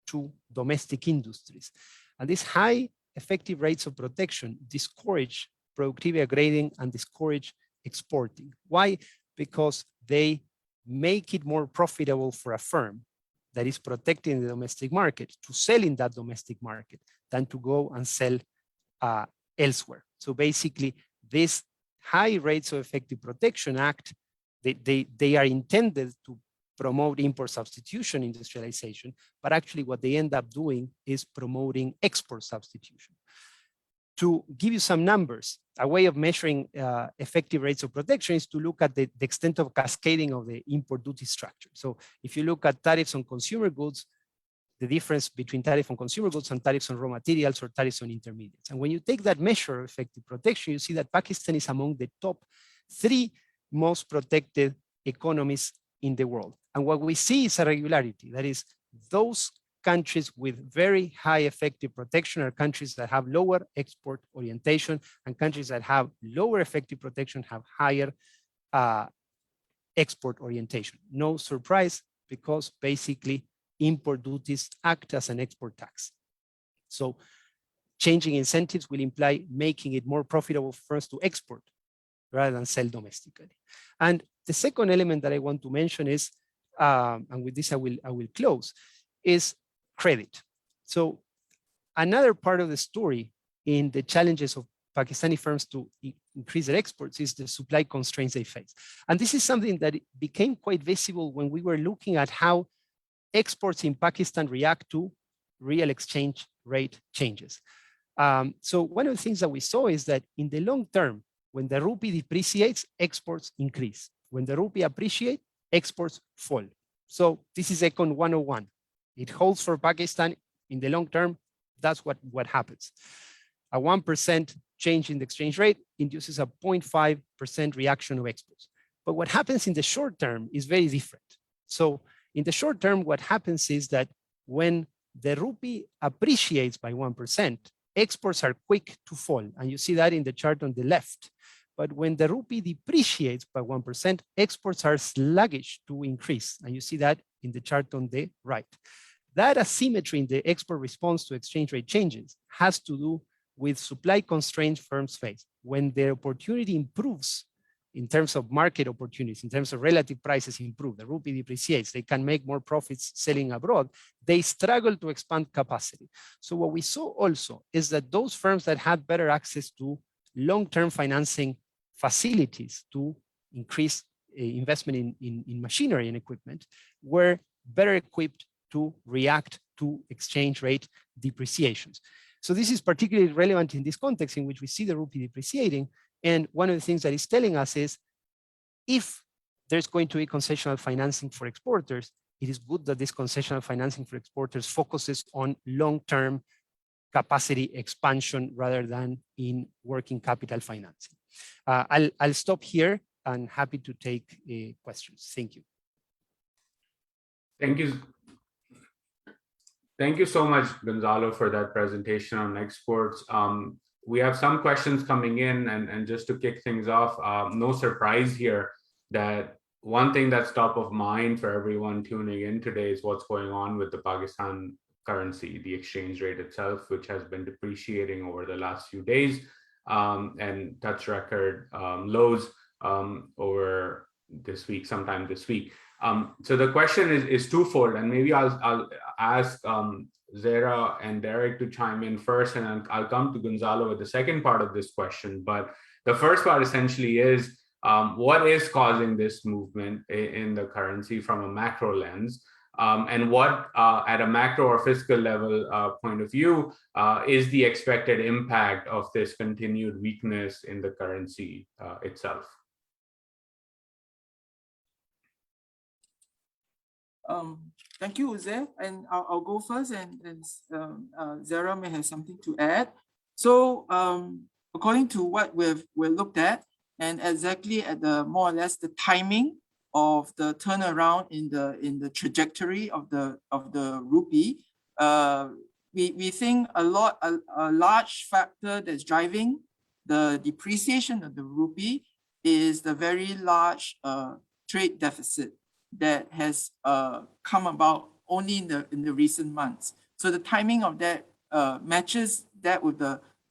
to domestic industries. And these high effective rates of protection discourage productivity grading and discourage exporting. Why? Because they make it more profitable for a firm that is protecting the domestic market to sell in that domestic market than to go and sell elsewhere. So basically, this high rates of effective protection act, they are intended to promote import substitution industrialization, but actually what they end up doing is promoting export substitution. To give you some numbers, a way of measuring effective rates of protection is to look at the extent of cascading of the import duty structure. So if you look at tariffs on consumer goods, the difference between tariff on consumer goods and tariffs on raw materials or tariffs on intermediates. And when you take that measure of effective protection, you see that Pakistan is among the top 3 most protected economies in the world. And what we see is a regularity. That is, those countries with very high effective protection are countries that have lower export orientation, and countries that have lower effective protection have higher export orientation. No surprise, because basically import duties act as an export tax. So changing incentives will imply making it more profitable for us to export rather than sell domestically. And the second element that I want to mention is, and with this I will close, is credit. So another part of the story in the challenges of Pakistani firms to increase their exports is the supply constraints they face. And this is something that became quite visible when we were looking at how exports in Pakistan react to real exchange rate changes. So one of the things that we saw is that in the long term, when the rupee depreciates, exports increase. When the rupee appreciates, exports fall. So this is Econ 101. It holds for Pakistan in the long term. That's what happens. A 1% change in the exchange rate induces a 0.5% reaction of exports. But what happens in the short term is very different. So in the short term, what happens is that when the rupee appreciates by 1%, exports are quick to fall. And you see that in the chart on the left. But when the rupee depreciates by 1%, exports are sluggish to increase. And you see that in the chart on the right. That asymmetry in the export response to exchange rate changes has to do with supply constraints firms face. When their opportunity improves in terms of market opportunities, in terms of relative prices improve, the rupee depreciates, they can make more profits selling abroad, they struggle to expand capacity. So what we saw also is that those firms that had better access to long-term financing facilities to increase investment in machinery and equipment were better equipped to react to exchange rate depreciations. So this is particularly relevant in this context in which we see the rupee depreciating. And one of the things that it's telling us is if there's going to be concessional financing for exporters, it is good that this concessional financing for exporters focuses on long-term capacity expansion rather than in working capital financing. I'll stop here and happy to take questions. Thank you. Thank you. Thank you so much, Gonzalo, for that presentation on exports. We have some questions coming in, and just to kick things off, no surprise here that one thing that's top of mind for everyone tuning in today is what's going on with the Pakistan currency, the exchange rate itself, which has been depreciating over the last few days and touch record lows over this week, sometime this week. So the question is twofold, and maybe I'll ask Zara and Derek to chime in first, and I'll come to Gonzalo with the second part of this question. But the first part essentially is what is causing this movement in the currency from a macro lens, and what at a macro or fiscal level point of view is the expected impact of this continued weakness in the currency itself. Thank you, Uzair. And I'll go first, and Zara may have something to add. So according to what we've looked at, and exactly at the more or less the timing of the turnaround in the trajectory of the rupee, we think a large factor that's driving the depreciation of the rupee is the very large trade deficit that has come about only in the recent months. So the timing of that matches that with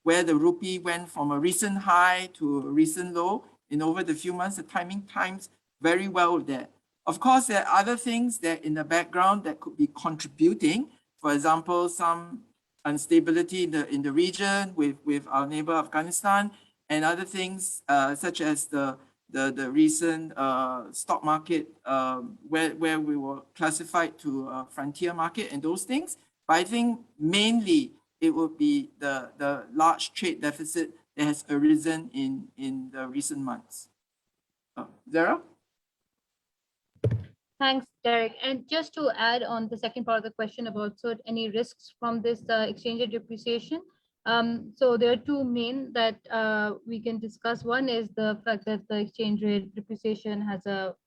where the rupee went from a recent high to a recent low in over the few months. The timing times very well with that. Of course, there are other things that in the background that could be contributing. For example, some instability in the region with our neighbor Afghanistan, and other things such as the recent stock market where we were classified to a frontier market and those things. But I think mainly it would be the large trade deficit that has arisen in the recent months. Zara? Thanks, Derek. And just to add on the second part of the question about any risks from this exchange rate depreciation. So there are two main that we can discuss. One is the fact that the exchange rate depreciation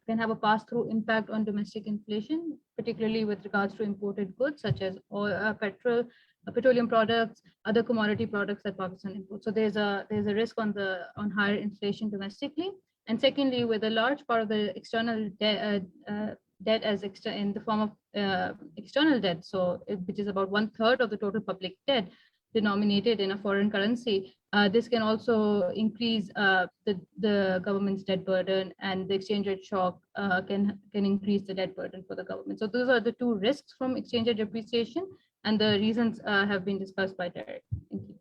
can have a pass-through impact on domestic inflation, particularly with regards to imported goods such as oil, petroleum products, other commodity products that Pakistan imports. So there's a risk on higher inflation domestically. And secondly, with a large part of the external debt in the form of external debt, which is about 1/3 of the total public debt denominated in a foreign currency, this can also increase the government's debt burden, and the exchange rate shock can increase the debt burden for the government. So those are the two risks from exchange rate depreciation, and the reasons have been discussed by Derek. Thank you.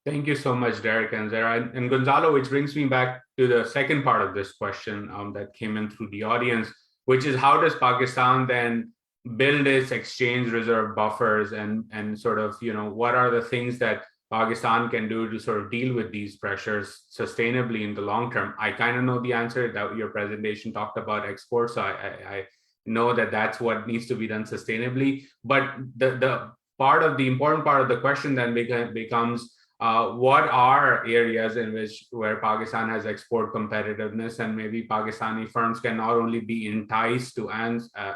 Thank you so much, Derek and Zara. And Gonzalo, which brings me back to the second part of this question that came in through the audience, which is how does Pakistan then build its exchange reserve buffers and sort of, what are the things that Pakistan can do to sort of deal with these pressures sustainably in the long term? I kind of know the answer that your presentation talked about exports. So I know that that's what needs to be done sustainably. But the important part of the question then becomes, what are areas where Pakistan has export competitiveness, and maybe Pakistani firms can not only be enticed to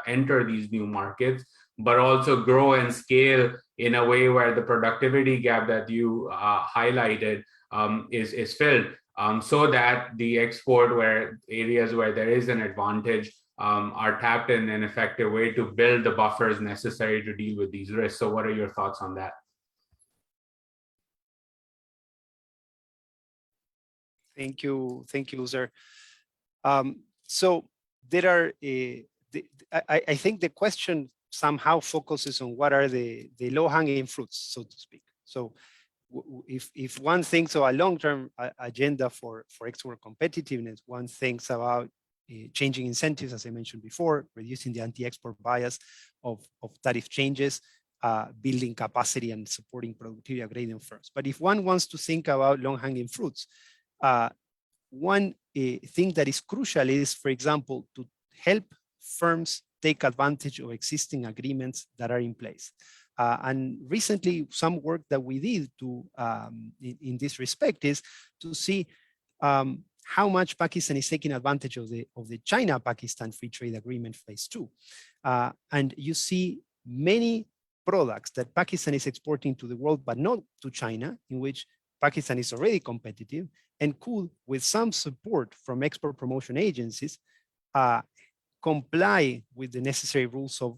enter these new markets, but also grow and scale in a way where the productivity gap that you highlighted is filled, so that the export areas where there is an advantage are tapped in an effective way to build the buffers necessary to deal with these risks. So what are your thoughts on that? Thank you, Uzer. So there are, I think the question somehow focuses on what are the low-hanging fruits, so to speak. So if one thinks of a long-term agenda for export competitiveness, one thinks about changing incentives, as I mentioned before, reducing the anti-export bias of tariff changes, building capacity and supporting productivity of agrarian firms. But if one wants to think about long-hanging fruits, one thing that is crucial is, for example, to help firms take advantage of existing agreements that are in place. And recently, some work that we did in this respect is to see how much Pakistan is taking advantage of the China-Pakistan Free Trade Agreement Phase 2. And you see many products that Pakistan is exporting to the world, but not to China, in which Pakistan is already competitive and could, with some support from export promotion agencies, comply with the necessary rules of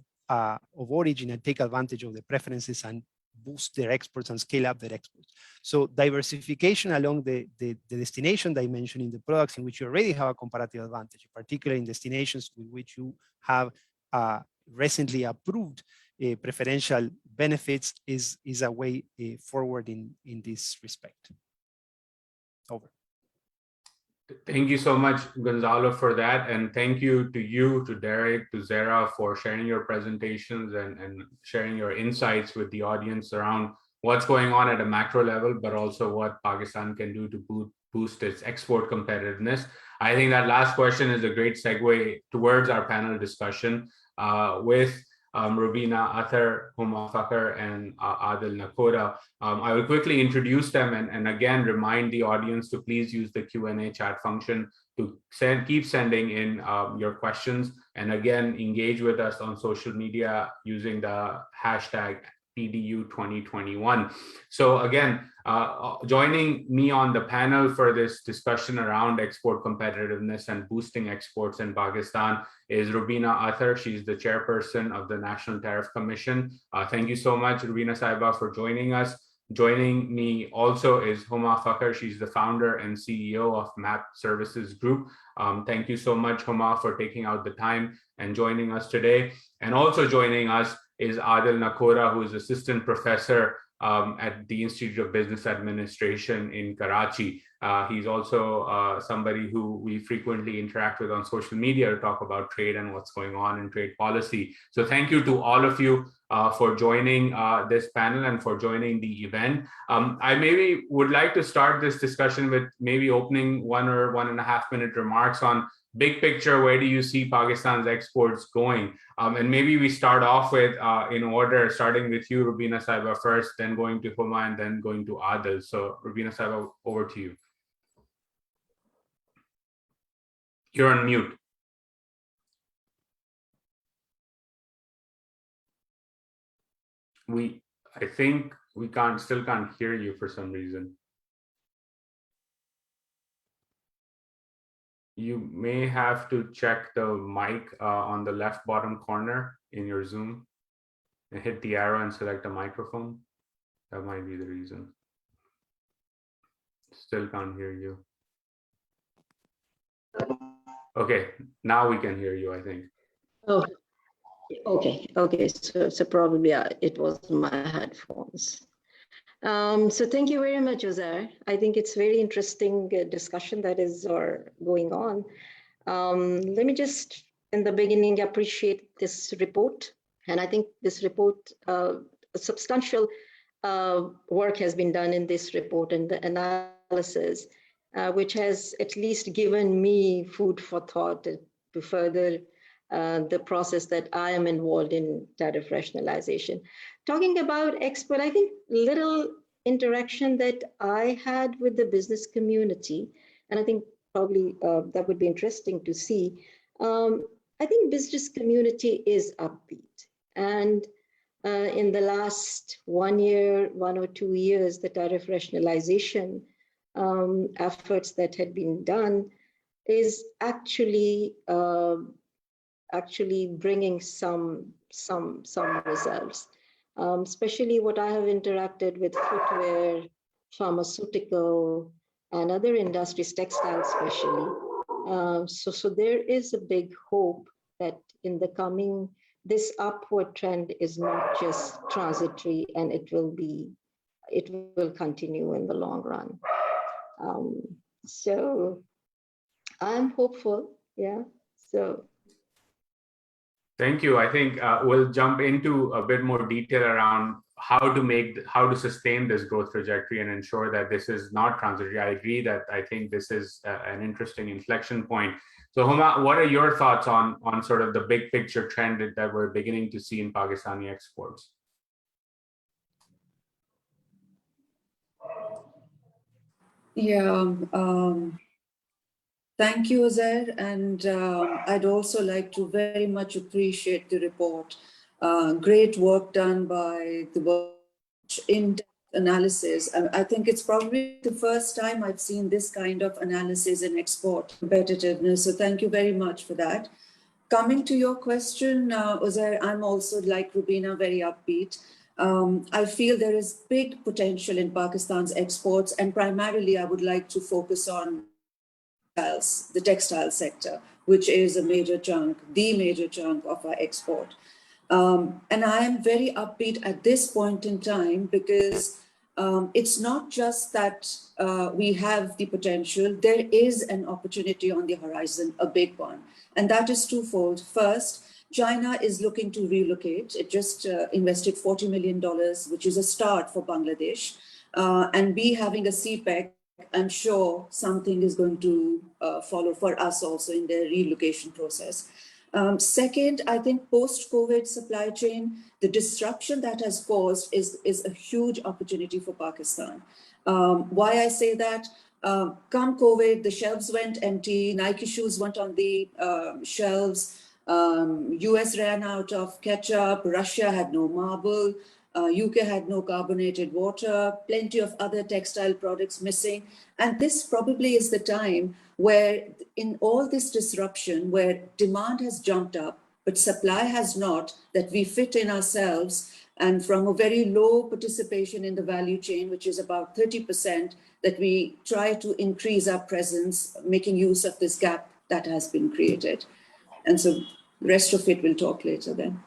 origin and take advantage of the preferences and boost their exports and scale up their exports. So diversification along the destination dimension in the products in which you already have a comparative advantage, particularly in destinations with which you have recently approved preferential benefits, is a way forward in this respect. Over. Thank you so much, Gonzalo, for that. And thank you, to Derek, to Zara, for sharing your presentations and sharing your insights with the audience around what's going on at a macro level, but also what Pakistan can do to boost its export competitiveness. I think that last question is a great segue towards our panel discussion with Rubina Athar, Huma Fakhr, and Adil Nakora. I will quickly introduce them and again remind the audience to please use the Q&A chat function to keep sending in your questions, and again engage with us on social media using the hashtag PDU 2021. So again, joining me on the panel for this discussion around export competitiveness and boosting exports in Pakistan is Rubina Athar. She's the chairperson of the National Tariff Commission. Thank you so much, Rubina Saiba, for joining us. Joining me also is Huma Fakhr. She's the founder and CEO of MAP Services Group. Thank you so much, Huma, for taking out the time and joining us today. And also joining us is Adil Nakora, who is assistant professor at the Institute of Business Administration in Karachi. He's also somebody who we frequently interact with on social media to talk about trade and what's going on in trade policy. So thank you to all of you for joining this panel and for joining the event. I maybe would like to start this discussion with maybe opening 1 or 1.5 minute remarks on big picture. Where do you see Pakistan's exports going? And maybe we start off with, in order, starting with you, Rubina Saiba first, then going to Huma, and then going to Adil. So Rubina Saiba, over to you. You're on mute. I think we still can't hear you for some reason. You may have to check the mic on the left bottom corner in your Zoom and hit the arrow and select a microphone. That might be the reason. Still can't hear you. Okay, now we can hear you, I think. Oh, okay. So probably it was my headphones. So thank you very much, Uzair. I think it's very interesting discussion that is going on. Let me just, in the beginning, appreciate this report. And I think this report, substantial work has been done in this report and the analysis, which has at least given me food for thought to further the process that I am involved in tariff rationalization. Talking about export, I think little interaction that I had with the business community, and I think probably that would be interesting to see. I think business community is upbeat. And in the last 1 year, 1 or 2 years, the tariff rationalization efforts that had been done is actually bringing some results. Especially what I have interacted with footwear, pharmaceutical, and other industries, textiles especially. So there is a big hope that in the coming, this upward trend is not just transitory, and it will continue in the long run. So I'm hopeful, yeah. So. Thank you. I think we'll jump into a bit more detail around how to sustain this growth trajectory and ensure that this is not transitory. I agree that I think this is an interesting inflection point. So Huma, what are your thoughts on sort of the big picture trend that we're beginning to see in Pakistani exports? Yeah. Thank you, Uzair, and I'd also like to very much appreciate the report. Great work done by the in-depth analysis. I think it's probably the first time I've seen this kind of analysis in export competitiveness, so thank you very much for that. Coming to your question, Uzair, I'm also, like Rubina, very upbeat. I feel there is big potential in Pakistan's exports, and primarily I would like to focus on the textile sector, which is the major chunk of our export. And I am very upbeat at this point in time because it's not just that we have the potential, there is an opportunity on the horizon, a big one. And that is twofold. First, China is looking to relocate. It just invested $40 million, which is a start for Bangladesh. And we having a CPEC, I'm sure something is going to follow for us also in the relocation process. Second, I think post-COVID supply chain, the disruption that has caused is a huge opportunity for Pakistan. Why I say that? Come COVID, the shelves went empty, Nike shoes went on the shelves, US ran out of ketchup, Russia had no marble, UK had no carbonated water, plenty of other textile products missing. And this probably is the time where in all this disruption, where demand has jumped up, but supply has not, that we fit in ourselves, and from a very low participation in the value chain, which is about 30%, that we try to increase our presence, making use of this gap that has been created. And so the rest of it we'll talk later then.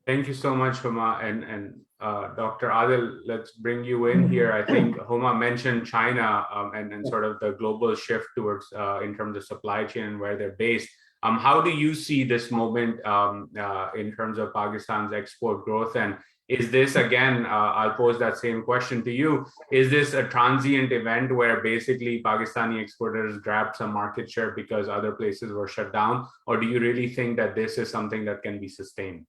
Thank you so much, Huma. And Dr. Adil, let's bring you in here. I think Huma mentioned China and sort of the global shift towards in terms of supply chain and where they're based. How do you see this moment in terms of Pakistan's export growth? And is this, again, I'll pose that same question to you, is this a transient event where basically Pakistani exporters grabbed some market share because other places were shut down? Or do you really think that this is something that can be sustained?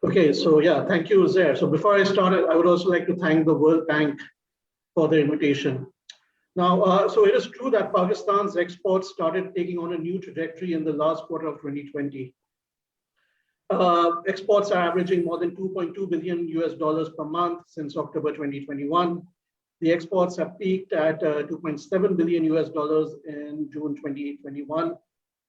Okay, so yeah, thank you, Uzair. So before I start, I would also like to thank the World Bank for the invitation. Now, so it is true that Pakistan's exports started taking on a new trajectory in the last quarter of 2020. Exports are averaging more than $2.2 billion per month since October 2021. The exports have peaked at $2.7 billion in June 2021.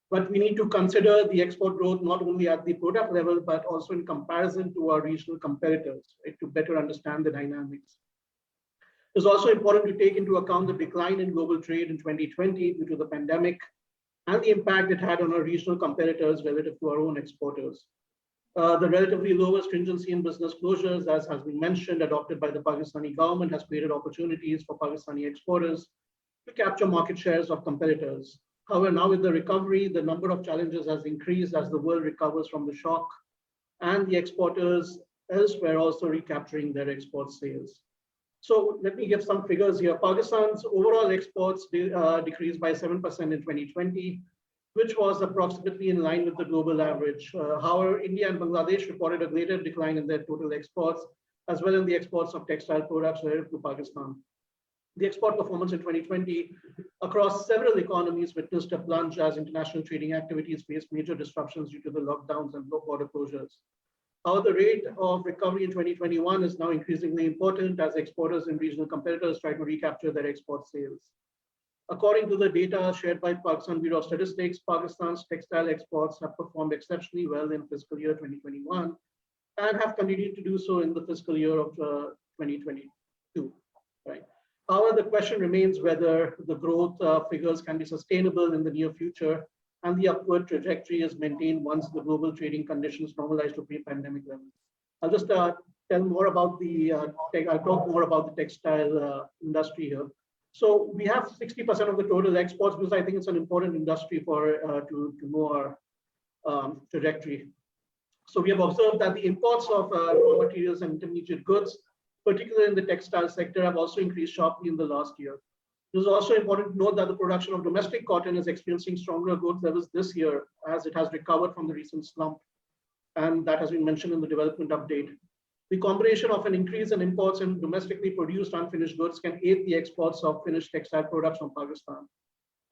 But we need to consider the export growth not only at the product level, but also in comparison to our regional competitors, right, to better understand the dynamics. It's also important to take into account the decline in global trade in 2020 due to the pandemic and the impact it had on our regional competitors relative to our own exporters. The relatively lower stringency in business closures, as has been mentioned, adopted by the Pakistani government, has created opportunities for Pakistani exporters to capture market shares of competitors. However, now with the recovery, the number of challenges has increased as the world recovers from the shock, and the exporters elsewhere also recapturing their export sales. So let me give some figures here. Pakistan's overall exports decreased by 7% in 2020, which was approximately in line with the global average. However, India and Bangladesh reported a greater decline in their total exports, as well as the exports of textile products relative to Pakistan. The export performance in 2020 across several economies witnessed a plunge as international trading activities faced major disruptions due to the lockdowns and border closures. However, the rate of recovery in 2021 is now increasingly important as exporters and regional competitors try to recapture their export sales. According to the data shared by Pakistan Bureau of Statistics, Pakistan's textile exports have performed exceptionally well in fiscal year 2021 and have continued to do so in the fiscal year of 2022. Right? However, the question remains whether the growth figures can be sustainable in the near future and the upward trajectory is maintained once the global trading conditions normalize to pre-pandemic levels. I'll just tell more about I'll talk more about the textile industry here. So we have 60% of the total exports because I think it's an important industry for to know our trajectory. So we have observed that the imports of raw materials and intermediate goods, particularly in the textile sector, have also increased sharply in the last year. It is also important to note that the production of domestic cotton is experiencing stronger growth levels this year as it has recovered from the recent slump, and that has been mentioned in the development update. The combination of an increase in imports and domestically produced unfinished goods can aid the exports of finished textile products from Pakistan.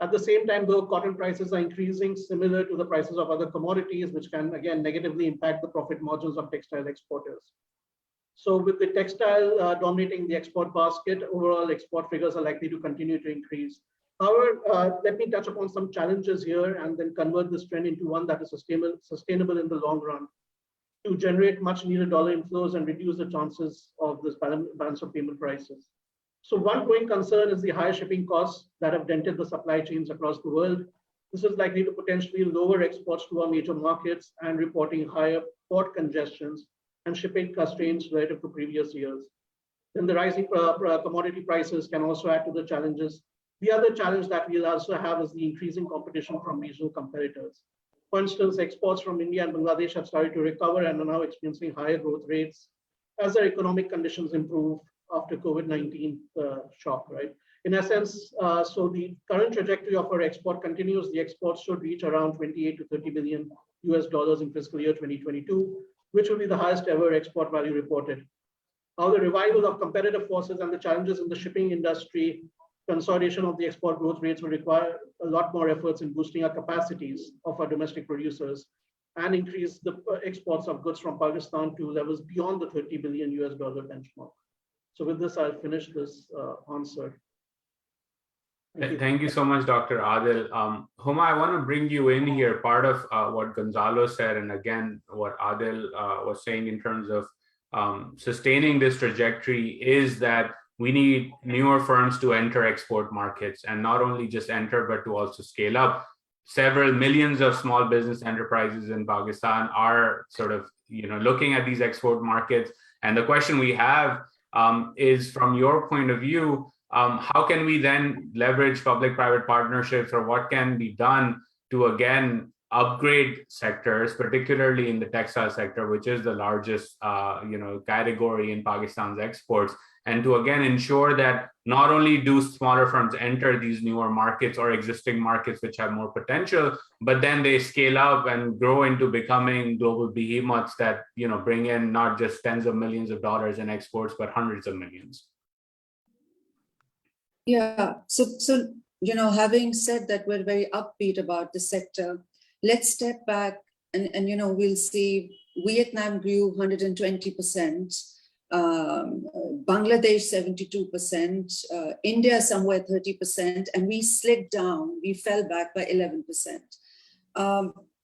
At the same time, though, cotton prices are increasing similar to the prices of other commodities, which can again negatively impact the profit margins of textile exporters. So with the textile dominating the export basket, overall export figures are likely to continue to increase. However, let me touch upon some challenges here and then convert this trend into one that is sustainable in the long run to generate much needed dollar inflows and reduce the chances of this balance of payment crisis. So one growing concern is the higher shipping costs that have dented the supply chains across the world. This is likely to potentially lower exports to our major markets and reporting higher port congestions and shipping constraints relative to previous years. Then the rising commodity prices can also add to the challenges. The other challenge that we'll also have is the increasing competition from regional competitors. For instance, exports from India and Bangladesh have started to recover and are now experiencing higher growth rates as their economic conditions improve after COVID-19 shock, right? In essence, so the current trajectory of our export continues. The exports should reach around 28 to 30 billion US dollars in fiscal year 2022, which will be the highest ever export value reported. Now, the revival of competitive forces and the challenges in the shipping industry, consolidation of the export growth rates will require a lot more efforts in boosting our capacities of our domestic producers and increase the exports of goods from Pakistan to levels beyond the 30 billion US dollar benchmark. So with this, I'll finish this answer. Thank you so much, Dr. Adil. Huma, I want to bring you in here. Part of what Gonzalo said, and again, what Adil was saying in terms of sustaining this trajectory is that we need newer firms to enter export markets, and not only just enter, but to also scale up. Several millions of small business enterprises in Pakistan are sort of, looking at these export markets. And the question we have is, from your point of view, how can we then leverage public-private partnerships, or what can be done to, again, upgrade sectors, particularly in the textile sector, which is the largest, category in Pakistan's exports, and to, again, ensure that not only do smaller firms enter these newer markets or existing markets which have more potential, but then they scale up and grow into becoming global behemoths that, bring in not just tens of millions of dollars in exports, but hundreds of millions. Yeah, so having said that, we're very upbeat about the sector. Let's step back and we'll see Vietnam grew 120%, Bangladesh 72%, India somewhere 30%, and we slipped down, we fell back by 11%.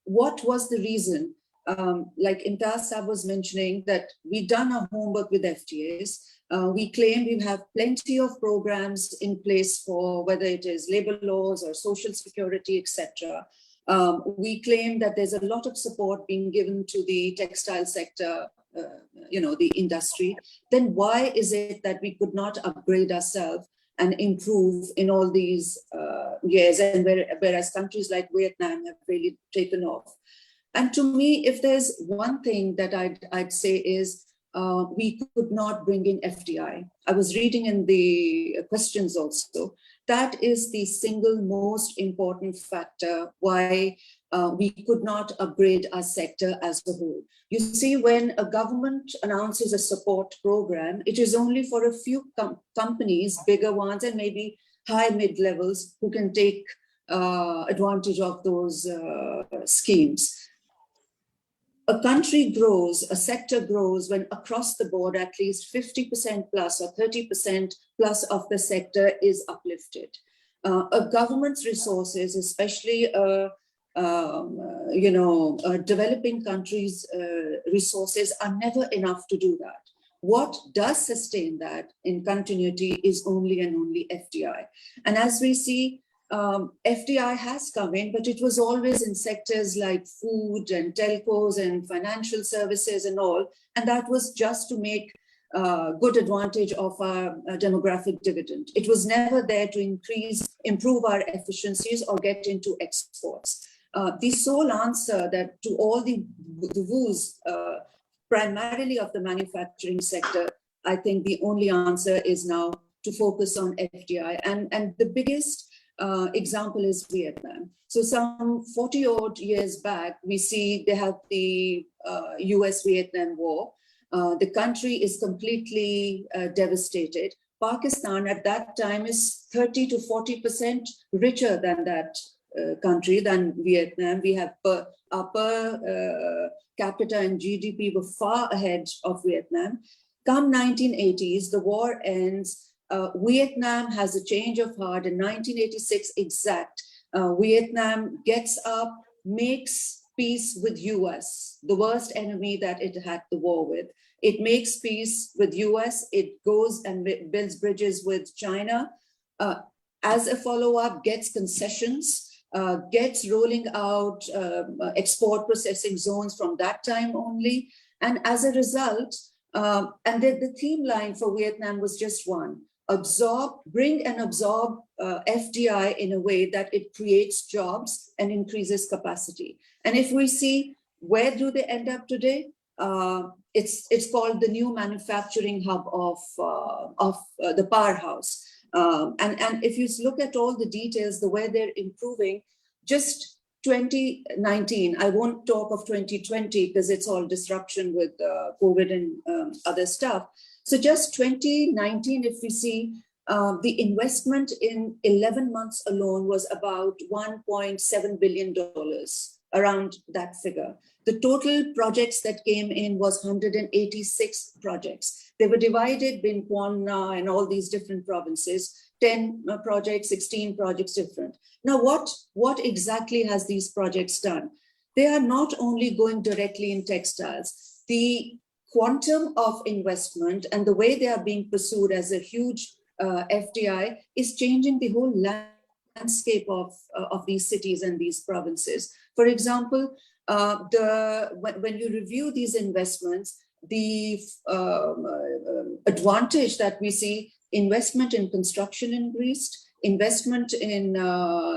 What was the reason? Like Imtiaz Saab was mentioning, that we've done our homework with FTAs. We claim we have plenty of programs in place for whether it is labor laws or social security, etc. We claim that there's a lot of support being given to the textile sector, the industry. Then why is it that we could not upgrade ourselves and improve in all these years, and whereas countries like Vietnam have really taken off? And to me, if there's one thing that I'd say is, we could not bring in FDI. I was reading in the questions also. That is the single most important factor why we could not upgrade our sector as a whole. You see, when a government announces a support program, it is only for a few companies, bigger ones, and maybe high mid-levels who can take advantage of those schemes. A country grows, a sector grows when across the board at least 50% plus or 30% plus of the sector is uplifted. A government's resources, especially developing countries' resources, are never enough to do that. What does sustain that in continuity is only and only FDI. And as we see, FDI has come in, but it was always in sectors like food and telcos and financial services and all. And that was just to make good advantage of our demographic dividend. It was never there to improve our efficiencies or get into exports. The sole answer that to all the woes, primarily of the manufacturing sector, I think the only answer is now to focus on FDI. And the biggest example is Vietnam. So some 40 odd years back, we see they have the US-Vietnam war. The country is completely devastated. Pakistan at that time is 30 to 40% richer than that country, than Vietnam. We have per capita and GDP were far ahead of Vietnam. Come 1980s, the war ends. Vietnam has a change of heart in 1986 exact. Vietnam gets up, makes peace with US, the worst enemy that it had the war with. It makes peace with US, it goes and builds bridges with China. As a follow-up, gets concessions, gets rolling out export processing zones from that time only. And as a result, and the theme line for Vietnam was just one: bring and absorb FDI in a way that it creates jobs and increases capacity. And if we see, where do they end up today? It's called the new manufacturing hub of the powerhouse. And if you look at all the details, the way they're improving, just 2019, I won't talk of 2020 because it's all disruption with COVID and other stuff. So just 2019, if we see the investment in 11 months alone was about $1.7 billion, around that figure. The total projects that came in was 186 projects. They were divided between Kwana and all these different provinces, 10 projects, 16 projects different. Now, what exactly has these projects done? They are not only going directly in textiles. The quantum of investment and the way they are being pursued as a huge FDI is changing the whole landscape of these cities and these provinces. For example, when you review these investments, the advantage that we see, investment in construction increased, investment in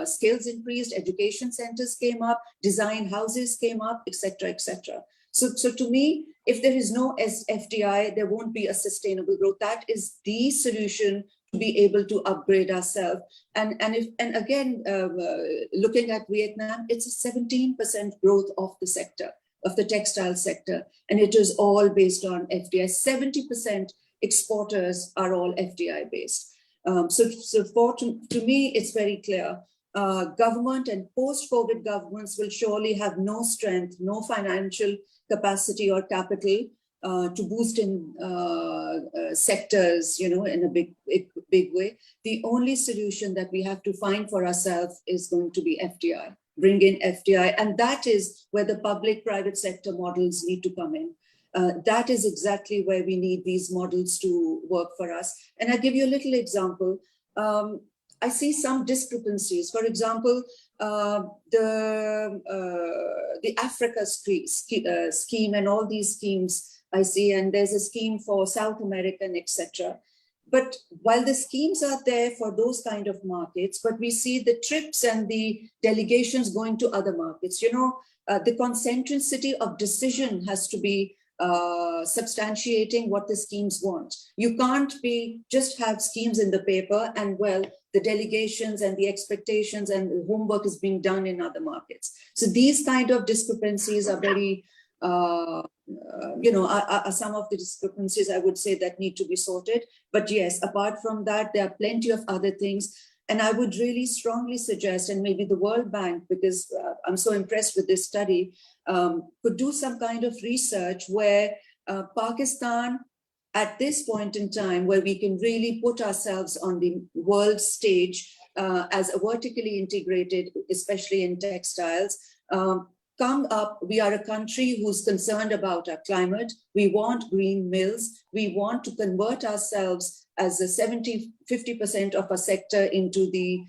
skills increased, education centers came up, design houses came up, etc., etc. So to me, if there is no FDI, there won't be a sustainable growth. That is the solution to be able to upgrade ourselves. And again, looking at Vietnam, it's a 17% growth of the sector, of the textile sector, and it is all based on FDI. 70% exporters are all FDI based. To me, it's very clear. Government and post-COVID governments will surely have no strength, no financial capacity or capital to boost in sectors, in a big way. The only solution that we have to find for ourselves is going to be FDI, bring in FDI. And that is where the public-private sector models need to come in. That is exactly where we need these models to work for us. And I'll give you a little example. I see some discrepancies. For example, the Africa scheme and all these schemes I see, and there's a scheme for South American, etc. But while the schemes are there for those kind of markets, but we see the trips and the delegations going to other markets. The concentricity of decision has to be substantiating what the schemes want. You can't just have schemes in the paper and the delegations and the expectations and the homework is being done in other markets. So these kind of discrepancies are very, are some of the discrepancies I would say that need to be sorted. But yes, apart from that, there are plenty of other things. And I would really strongly suggest, and maybe the World Bank, because I'm so impressed with this study, could do some kind of research where Pakistan, at this point in time, where we can really put ourselves on the world stage as a vertically integrated, especially in textiles, come up. We are a country who's concerned about our climate. We want green mills. We want to convert ourselves as a 50% of our sector into the,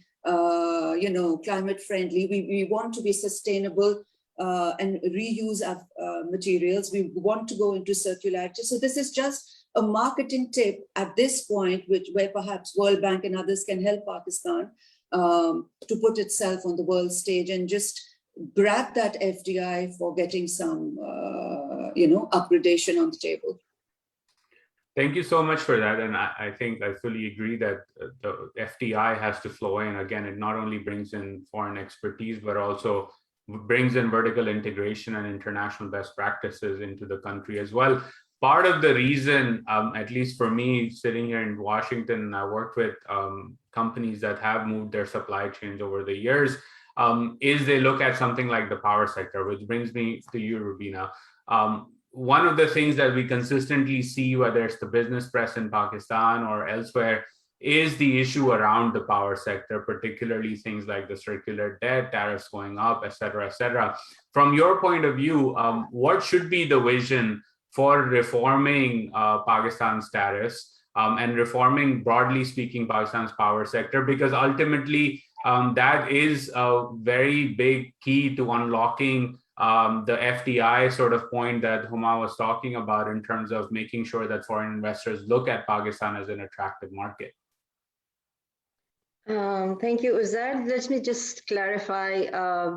climate friendly. We want to be sustainable and reuse our materials. We want to go into circularity. So this is just a marketing tip at this point, where perhaps World Bank and others can help Pakistan to put itself on the world stage and just grab that FDI for getting some, upgradation on the table. Thank you so much for that. And I think I fully agree that the FDI has to flow in. Again, it not only brings in foreign expertise, but also brings in vertical integration and international best practices into the country as well. Part of the reason, at least for me, sitting here in Washington, I worked with companies that have moved their supply chains over the years, is they look at something like the power sector, which brings me to you, Rubina. One of the things that we consistently see, whether it's the business press in Pakistan or elsewhere, is the issue around the power sector, particularly things like the circular debt, tariffs going up, et cetera, et cetera. From your point of view, what should be the vision for reforming Pakistan's tariffs and reforming, broadly speaking, Pakistan's power sector? Because ultimately, that is a very big key to unlocking the FDI sort of point that Huma was talking about in terms of making sure that foreign investors look at Pakistan as an attractive market. Thank you, Uzair. Let me just clarify,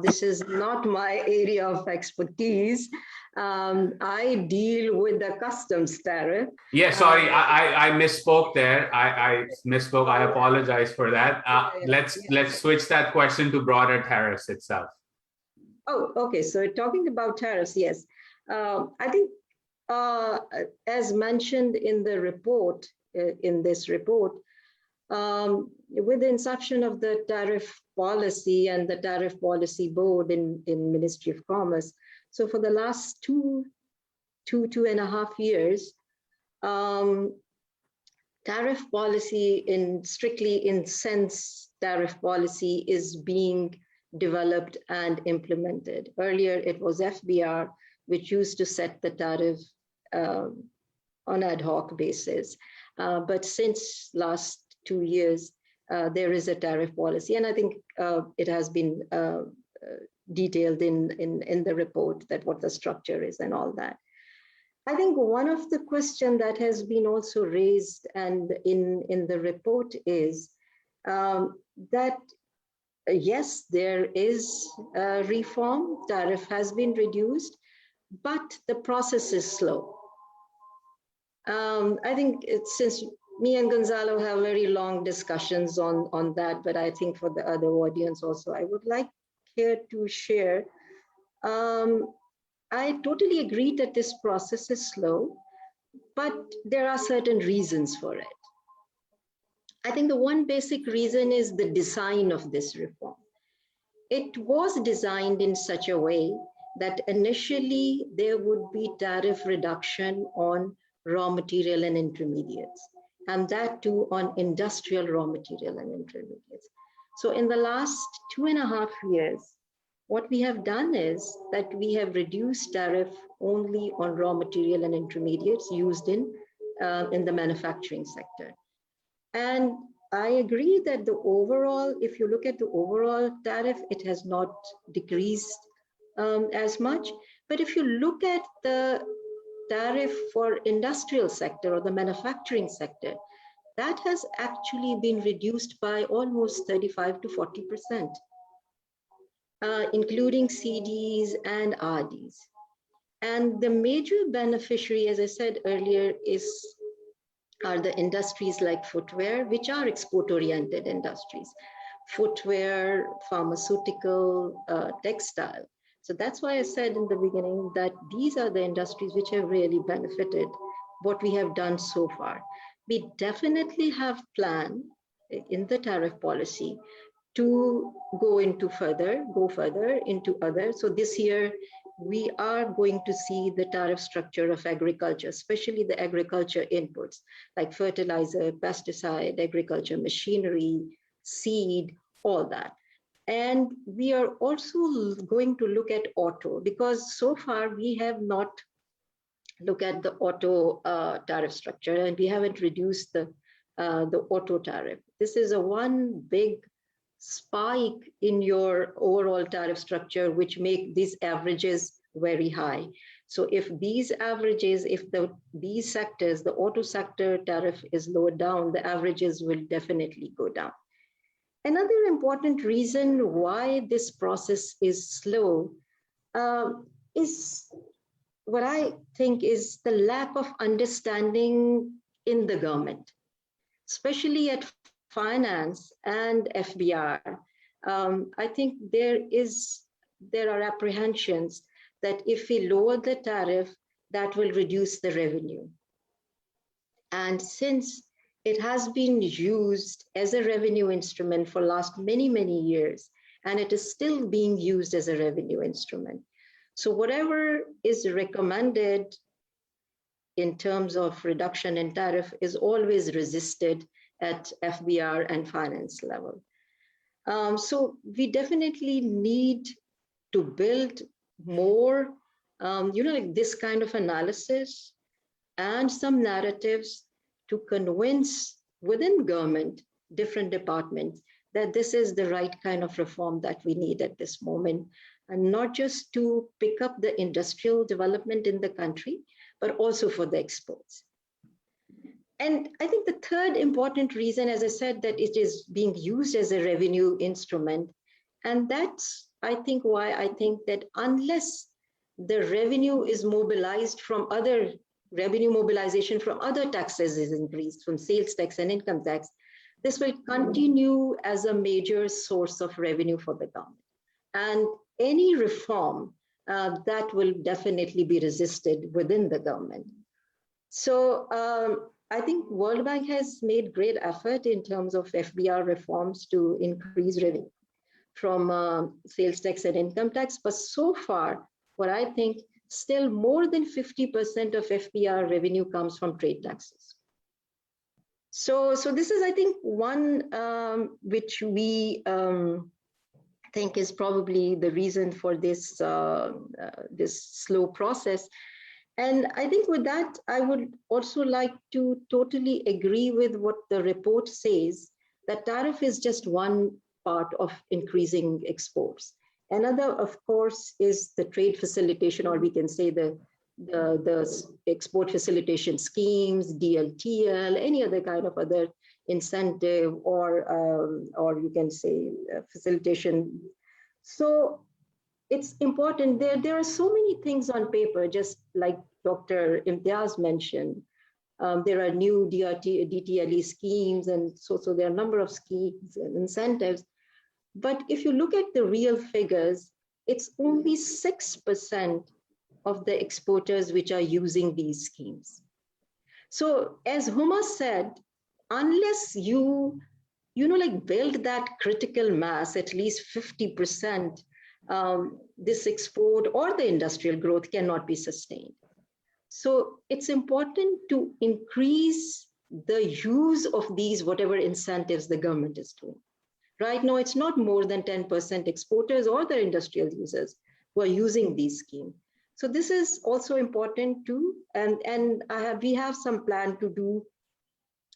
this is not my area of expertise. I deal with the customs tariff. Yeah, sorry, I misspoke there. I misspoke. I apologize for that. Let's switch that question to broader tariffs itself. Oh, okay. So talking about tariffs, yes. I think as mentioned in the report, in this report, with the inception of the tariff policy and the tariff policy board in Ministry of Commerce. So for the last two and a half years, tariff policy strictly in sense tariff policy is being developed and implemented. Earlier, it was FBR, which used to set the tariff on ad hoc basis. But since last 2 years, there is a tariff policy. And I think it has been detailed in the report that what the structure is and all that. I think one of the questions that has been also raised and in the report is that yes, there is a reform, tariff has been reduced, but the process is slow. I think since me and Gonzalo have very long discussions on that, but I think for the other audience also, I would like here to share. I totally agree that this process is slow, but there are certain reasons for it. I think the one basic reason is the design of this reform. It was designed in such a way that initially there would be tariff reduction on raw material and intermediates, and that too on industrial raw material and intermediates. So in the last 2.5 years, what we have done is that we have reduced tariff only on raw material and intermediates used in the manufacturing sector. And I agree that the overall, if you look at the overall tariff, it has not decreased as much. But if you look at the tariff for industrial sector or the manufacturing sector, that has actually been reduced by almost 35 to 40%, including CDs and RDs. And the major beneficiary, as I said earlier, are the industries like footwear, which are export-oriented industries, footwear, pharmaceutical, textile. So that's why I said in the beginning that these are the industries which have really benefited what we have done so far. We definitely have planned in the tariff policy to go further into others. So this year, we are going to see the tariff structure of agriculture, especially the agriculture inputs like fertilizer, pesticide, agriculture machinery, seed, all that. And we are also going to look at auto, because so far we have not looked at the auto tariff structure, and we haven't reduced the auto tariff. This is a one big spike in your overall tariff structure, which make these averages very high. So if these averages, if these sectors, the auto sector tariff is lowered down, the averages will definitely go down. Another important reason why this process is slow is what I think is the lack of understanding in the government, especially at finance and FBR. I think there are apprehensions that if we lower the tariff, that will reduce the revenue. And since it has been used as a revenue instrument for last many, many years, and it is still being used as a revenue instrument. So whatever is recommended in terms of reduction in tariff is always resisted at FBR and finance level. So we definitely need to build more, like this kind of analysis and some narratives to convince within government, different departments, that this is the right kind of reform that we need at this moment, and not just to pick up the industrial development in the country, but also for the exports. And I think the third important reason, as I said, that it is being used as a revenue instrument. And that's, I think, why I think that unless the revenue is mobilized from other revenue mobilization from other taxes is increased, from sales tax and income tax, this will continue as a major source of revenue for the government. And any reform that will definitely be resisted within the government. So I think World Bank has made great effort in terms of FBR reforms to increase revenue from sales tax and income tax. But so far, what I think, still more than 50% of FBR revenue comes from trade taxes. So this is, I think, one which we think is probably the reason for this, this slow process. And I think with that, I would also like to totally agree with what the report says, that tariff is just one part of increasing exports. Another, of course, is the trade facilitation, or we can say the export facilitation schemes, DLTL, any other kind of other incentive, or you can say facilitation. So it's important. There are so many things on paper, just like Dr. Imtiaz mentioned. There are new DTLE schemes, and so there are a number of schemes and incentives. But if you look at the real figures, it's only 6% of the exporters which are using these schemes. So as Huma said, unless you like build that critical mass, at least 50%, this export or the industrial growth cannot be sustained. So it's important to increase the use of these, whatever incentives the government is doing. Right now, it's not more than 10% exporters or the industrial users who are using these schemes. So this is also important too. And we have some plan to do.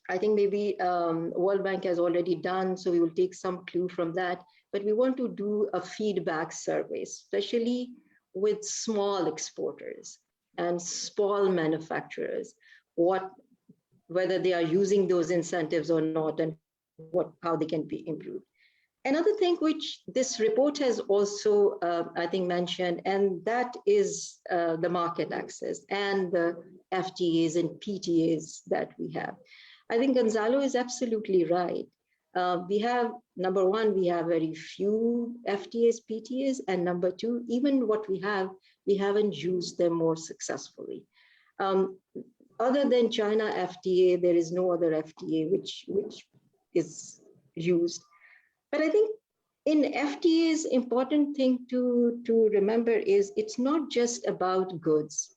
I think maybe World Bank has already done, so we will take some clue from that. But we want to do a feedback survey, especially with small exporters and small manufacturers, whether they are using those incentives or not, and how they can be improved. Another thing which this report has also, I think, mentioned, and that is the market access and the FTAs and PTAs that we have. I think Gonzalo is absolutely right. We have, number one, we have very few FTAs, PTAs, and number two, even what we haven't used them more successfully. Other than China FTA, there is no other FTA which is used. But I think in FTAs, important thing to remember is it's not just about goods.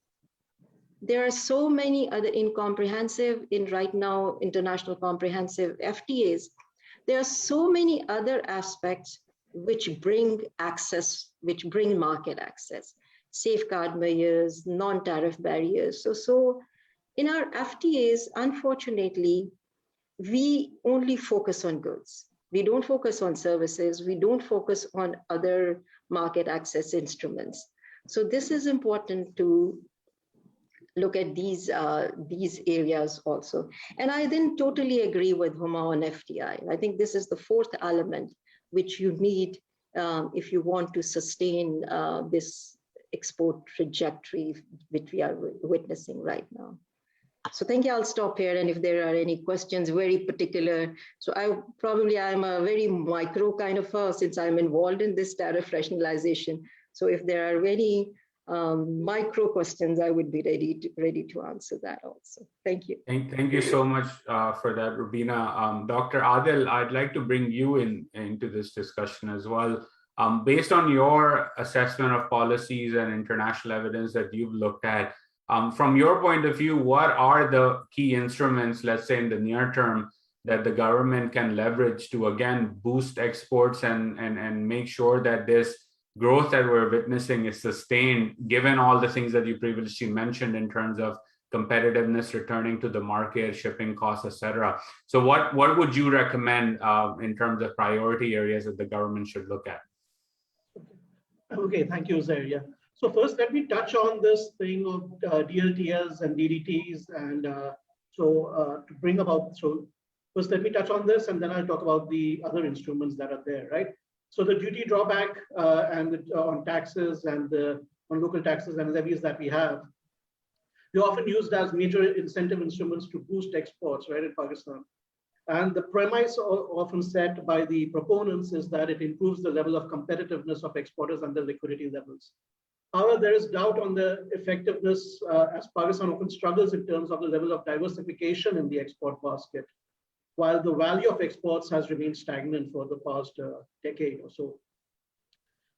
There are so many other right now, international comprehensive FTAs. There are so many other aspects which bring access, which bring market access, safeguard measures, non-tariff barriers. So in our FTAs, unfortunately, we only focus on goods. We don't focus on services. We don't focus on other market access instruments. So this is important to look at these areas also. And I then totally agree with Huma on FDI. I think this is the fourth element which you need if you want to sustain this export trajectory which we are witnessing right now. So thank you. I'll stop here. And if there are any questions, very particular. So I'm a very micro kind of since I'm involved in this tariff rationalization. So if there are any micro questions, I would be ready to answer that also. Thank you. Thank you so much for that, Rubina. Dr. Adil, I'd like to bring you into this discussion as well. Based on your assessment of policies and international evidence that you've looked at, from your point of view, what are the key instruments, let's say in the near term, that the government can leverage to, again, boost exports and make sure that this growth that we're witnessing is sustained, given all the things that you previously mentioned in terms of competitiveness, returning to the market, shipping costs, et cetera. So what would you recommend in terms of priority areas that the government should look at? Okay, thank you, Zaria. So first, let me touch on this thing of DLTs and DDTs and to bring about, so first let me touch on this and then I'll talk about the other instruments that are there, right? So the duty drawback on taxes and on local taxes and levies that we have, they're often used as major incentive instruments to boost exports, right, in Pakistan. And the premise often set by the proponents is that it improves the level of competitiveness of exporters and their liquidity levels. However, there is doubt on the effectiveness as Pakistan often struggles in terms of the level of diversification in the export basket, while the value of exports has remained stagnant for the past decade or so.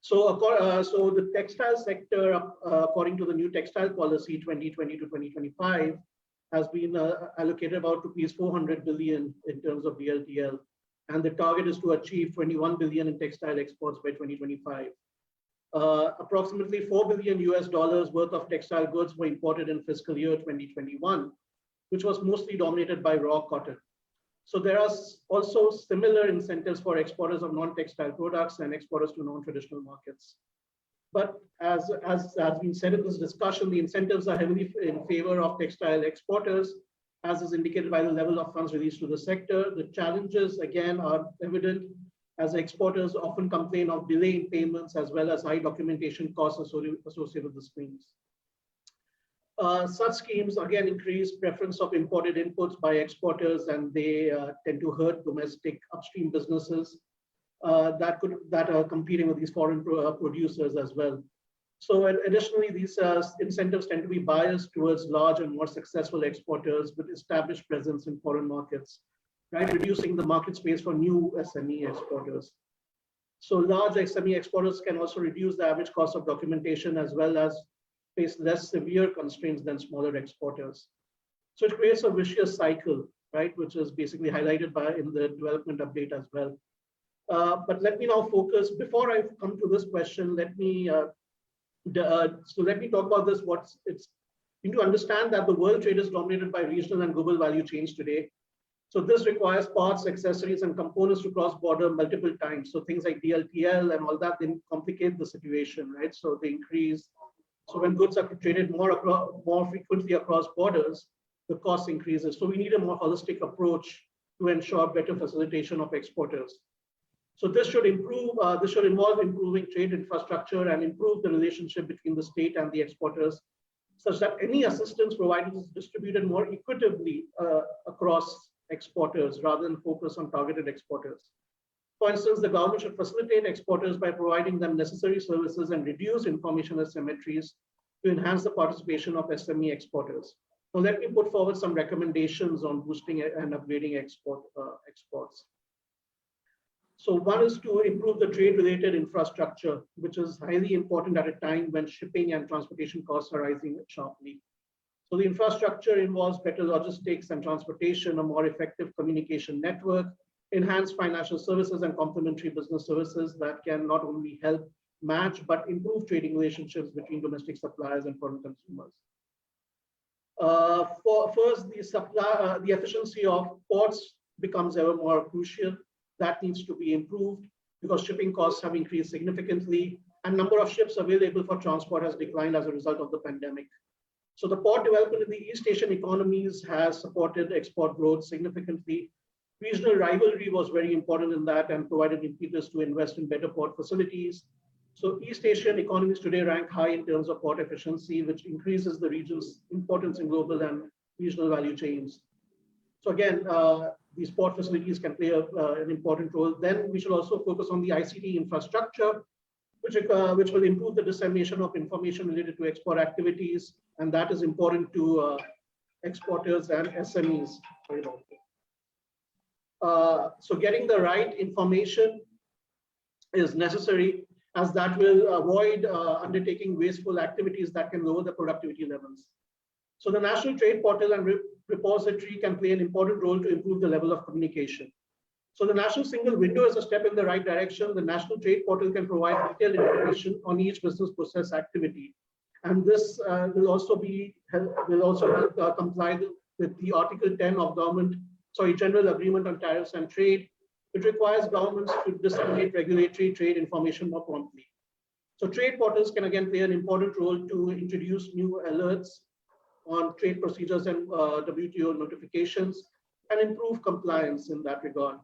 So the textile sector, according to the new textile policy 2020 to 2025, has been allocated about rupees 400 billion in terms of DLTL, and the target is to achieve 21 billion in textile exports by 2025. Approximately $4 billion worth of textile goods were imported in fiscal year 2021, which was mostly dominated by raw cotton. So there are also similar incentives for exporters of non-textile products and exporters to non-traditional markets. But as has been said in this discussion, the incentives are heavily in favor of textile exporters, as is indicated by the level of funds released to the sector. The challenges, again, are evident, as exporters often complain of delay in payments as well as high documentation costs associated with the schemes. Such schemes, again, increase preference of imported inputs by exporters, and they tend to hurt domestic upstream businesses that are competing with these foreign producers as well. So additionally, these incentives tend to be biased towards large and more successful exporters with established presence in foreign markets, right, reducing the market space for new SME exporters. So large SME exporters can also reduce the average cost of documentation as well as face less severe constraints than smaller exporters. So it creates a vicious cycle, right, which is basically highlighted in the development update as well. But let me now focus, before I come to this question, let me talk about this. You need to understand that the world trade is dominated by regional and global value chains today. So this requires parts, accessories, and components to cross border multiple times. So things like DLTL and all that, they complicate the situation, right? So they increase. So when goods are traded more frequently across borders, the cost increases. So we need a more holistic approach to ensure better facilitation of exporters. So this should involve improving trade infrastructure and improve the relationship between the state and the exporters, such that any assistance provided is distributed more equitably across exporters rather than focus on targeted exporters. For instance, the government should facilitate exporters by providing them necessary services and reduce information asymmetries to enhance the participation of SME exporters. So let me put forward some recommendations on boosting and upgrading exports. So one is to improve the trade-related infrastructure, which is highly important at a time when shipping and transportation costs are rising sharply. So the infrastructure involves better logistics and transportation, a more effective communication network, enhanced financial services and complementary business services that can not only help match but improve trading relationships between domestic suppliers and foreign consumers. First, the efficiency of ports becomes ever more crucial. That needs to be improved because shipping costs have increased significantly and number of ships available for transport has declined as a result of the pandemic. So the port development in the East Asian economies has supported export growth significantly. Regional rivalry was very important in that and provided impetus to invest in better port facilities. So East Asian economies today rank high in terms of port efficiency, which increases the region's importance in global and regional value chains. So again, these port facilities can play an important role. Then we should also focus on the ICT infrastructure, which will improve the dissemination of information related to export activities, and that is important to exporters and SMEs. So getting the right information is necessary, as that will avoid undertaking wasteful activities that can lower the productivity levels. So the National Trade Portal and Repository can play an important role to improve the level of communication. So the National Single Window is a step in the right direction. The National Trade Portal can provide detailed information on each business process activity. And this will also help comply with the Article 10 of General Agreement on Tariffs and Trade, which requires governments to disseminate regulatory trade information more promptly. So trade portals can again play an important role to introduce new alerts on trade procedures and WTO notifications, and improve compliance in that regard.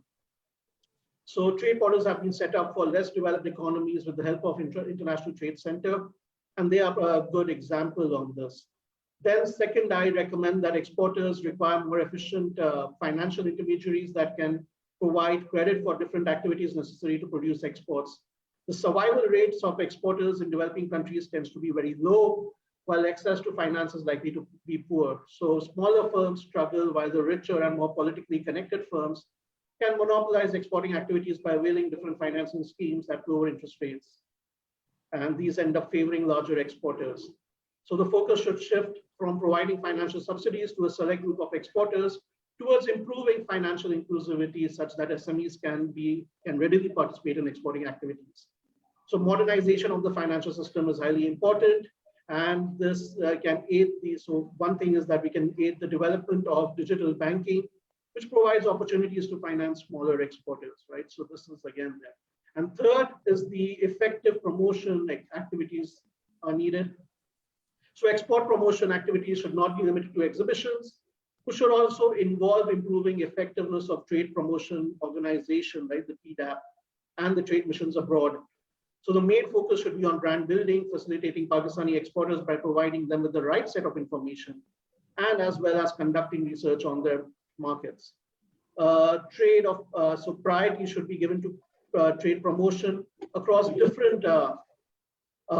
So trade borders have been set up for less developed economies with the help of International Trade Center, and they are a good example of this. Then second, I recommend that exporters require more efficient financial intermediaries that can provide credit for different activities necessary to produce exports. The survival rates of exporters in developing countries tends to be very low, while access to finance is likely to be poor. So smaller firms struggle, while the richer and more politically connected firms can monopolize exporting activities by availing different financing schemes at lower interest rates. And these end up favoring larger exporters. So the focus should shift from providing financial subsidies to a select group of exporters towards improving financial inclusivity such that SMEs can readily participate in exporting activities. So modernization of the financial system is highly important, and this can aid so one thing is that we can aid the development of digital banking, which provides opportunities to finance smaller exporters, right? So this is again there. And third is the effective promotion activities are needed. So export promotion activities should not be limited to exhibitions, which should also involve improving effectiveness of trade promotion organization, right, the TDAP, and the trade missions abroad. So the main focus should be on brand building, facilitating Pakistani exporters by providing them with the right set of information, and as well as conducting research on their markets. So priority should be given to trade promotion across different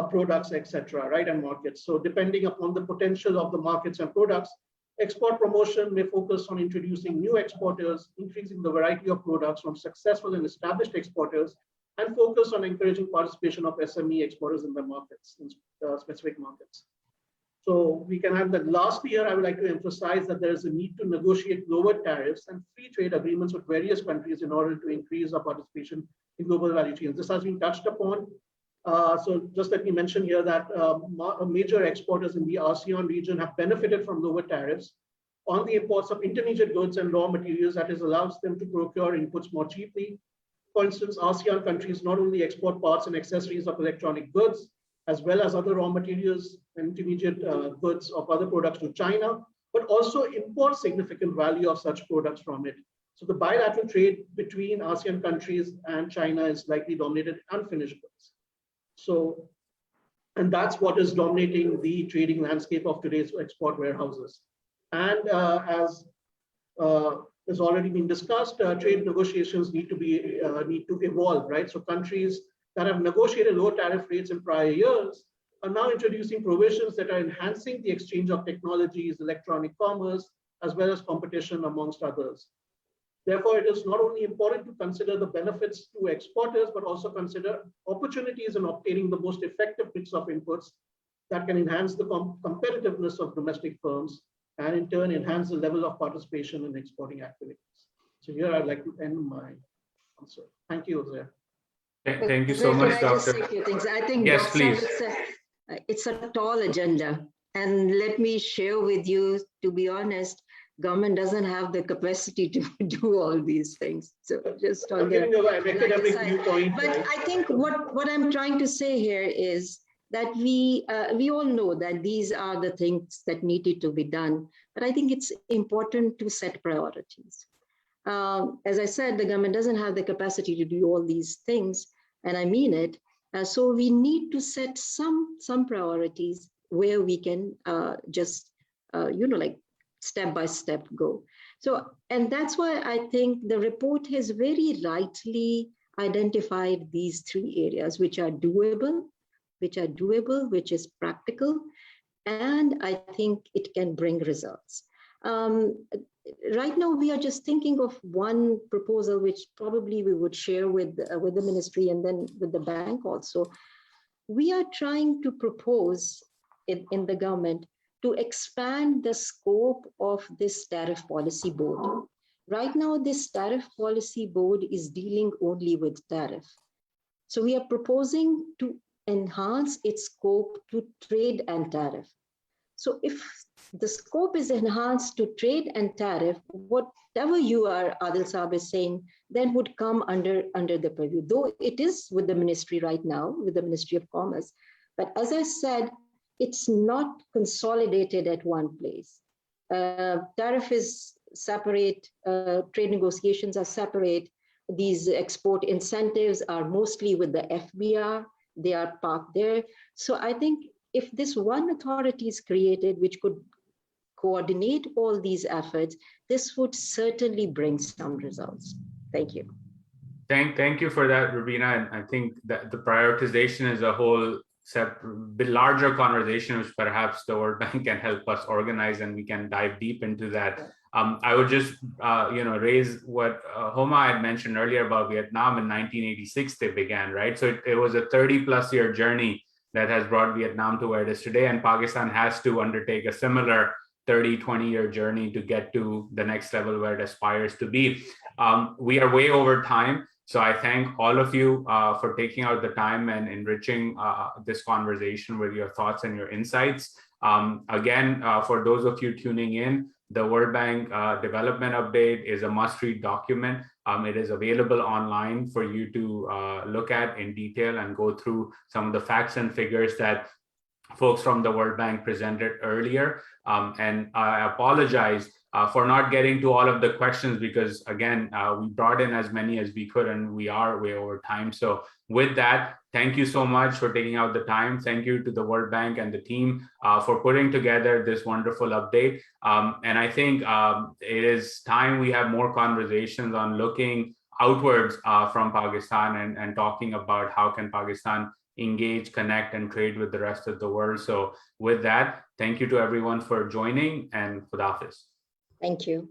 products, etc., right, and markets. So depending upon the potential of the markets and products, export promotion may focus on introducing new exporters, increasing the variety of products from successful and established exporters, and focus on encouraging participation of SME exporters in the markets, in specific markets. So we can have that. Last year, I would like to emphasize that there is a need to negotiate lower tariffs and free trade agreements with various countries in order to increase our participation in global value chains. This has been touched upon. So just let me mention here that major exporters in the ASEAN region have benefited from lower tariffs on the imports of intermediate goods and raw materials that allows them to procure inputs more cheaply. For instance, ASEAN countries not only export parts and accessories of electronic goods, as well as other raw materials and intermediate goods of other products to China, but also import significant value of such products from it. So the bilateral trade between ASEAN countries and China is likely dominated unfinished goods. So, and that's what is dominating the trading landscape of today's export warehouses. And as has already been discussed, trade negotiations need to evolve, right? So countries that have negotiated low tariff rates in prior years are now introducing provisions that are enhancing the exchange of technologies, electronic commerce, as well as competition amongst others. Therefore, it is not only important to consider the benefits to exporters, but also consider opportunities in obtaining the most effective mix of inputs that can enhance the competitiveness of domestic firms and in turn enhance the level of participation in exporting activities. So here I'd like to end my answer. Thank you, Uzair. Thank you so much, Doctor. I think, yes, please. It's a tall agenda. And let me share with you, to be honest, government doesn't have the capacity to do all these things. So just on the academic viewpoint. But right? I think what I'm trying to say here is that we all know that these are the things that needed to be done. But I think it's important to set priorities. As I said, the government doesn't have the capacity to do all these things, and I mean it. So we need to set some priorities where we can just, like step by step go. So, and that's why I think the report has very rightly identified these three areas, which are doable, which is practical, and I think it can bring results. Right now, we are just thinking of one proposal, which probably we would share with the ministry and then with the bank also. We are trying to propose in the government to expand the scope of this tariff policy board. Right now, this tariff policy board is dealing only with tariff. So we are proposing to enhance its scope to trade and tariff. So if the scope is enhanced to trade and tariff, whatever you are, Adil Saab is saying, then would come under the purview, though it is with the ministry right now, with the Ministry of Commerce. But as I said, it's not consolidated at one place. Tariff is separate, trade negotiations are separate. These export incentives are mostly with the FBR, they are parked there. So I think if this one authority is created, which could coordinate all these efforts, this would certainly bring some results. Thank you. Thank you for that, Rubina. And I think that the prioritization is a whole larger conversation, which perhaps the World Bank can help us organize, and we can dive deep into that. I would just raise what Homa had mentioned earlier about Vietnam. In 1986 they began, right? So it was a 30+ year journey that has brought Vietnam to where it is today, and Pakistan has to undertake a similar 30-20 year journey to get to the next level where it aspires to be. We are way over time, so I thank all of you for taking out the time and enriching this conversation with your thoughts and your insights. Again, for those of you tuning in, the World Bank Development Update is a must-read document. It is available online for you to look at in detail and go through some of the facts and figures that folks from the World Bank presented earlier. And I apologize for not getting to all of the questions because, again, we brought in as many as we could and we are way over time. So with that, thank you so much for taking out the time. Thank you to the World Bank and the team for putting together this wonderful update. And I think it is time we have more conversations on looking outwards from Pakistan and talking about how can Pakistan engage, connect, and trade with the rest of the world. So with that, thank you to everyone for joining, and Khuda Hafiz. Thank you.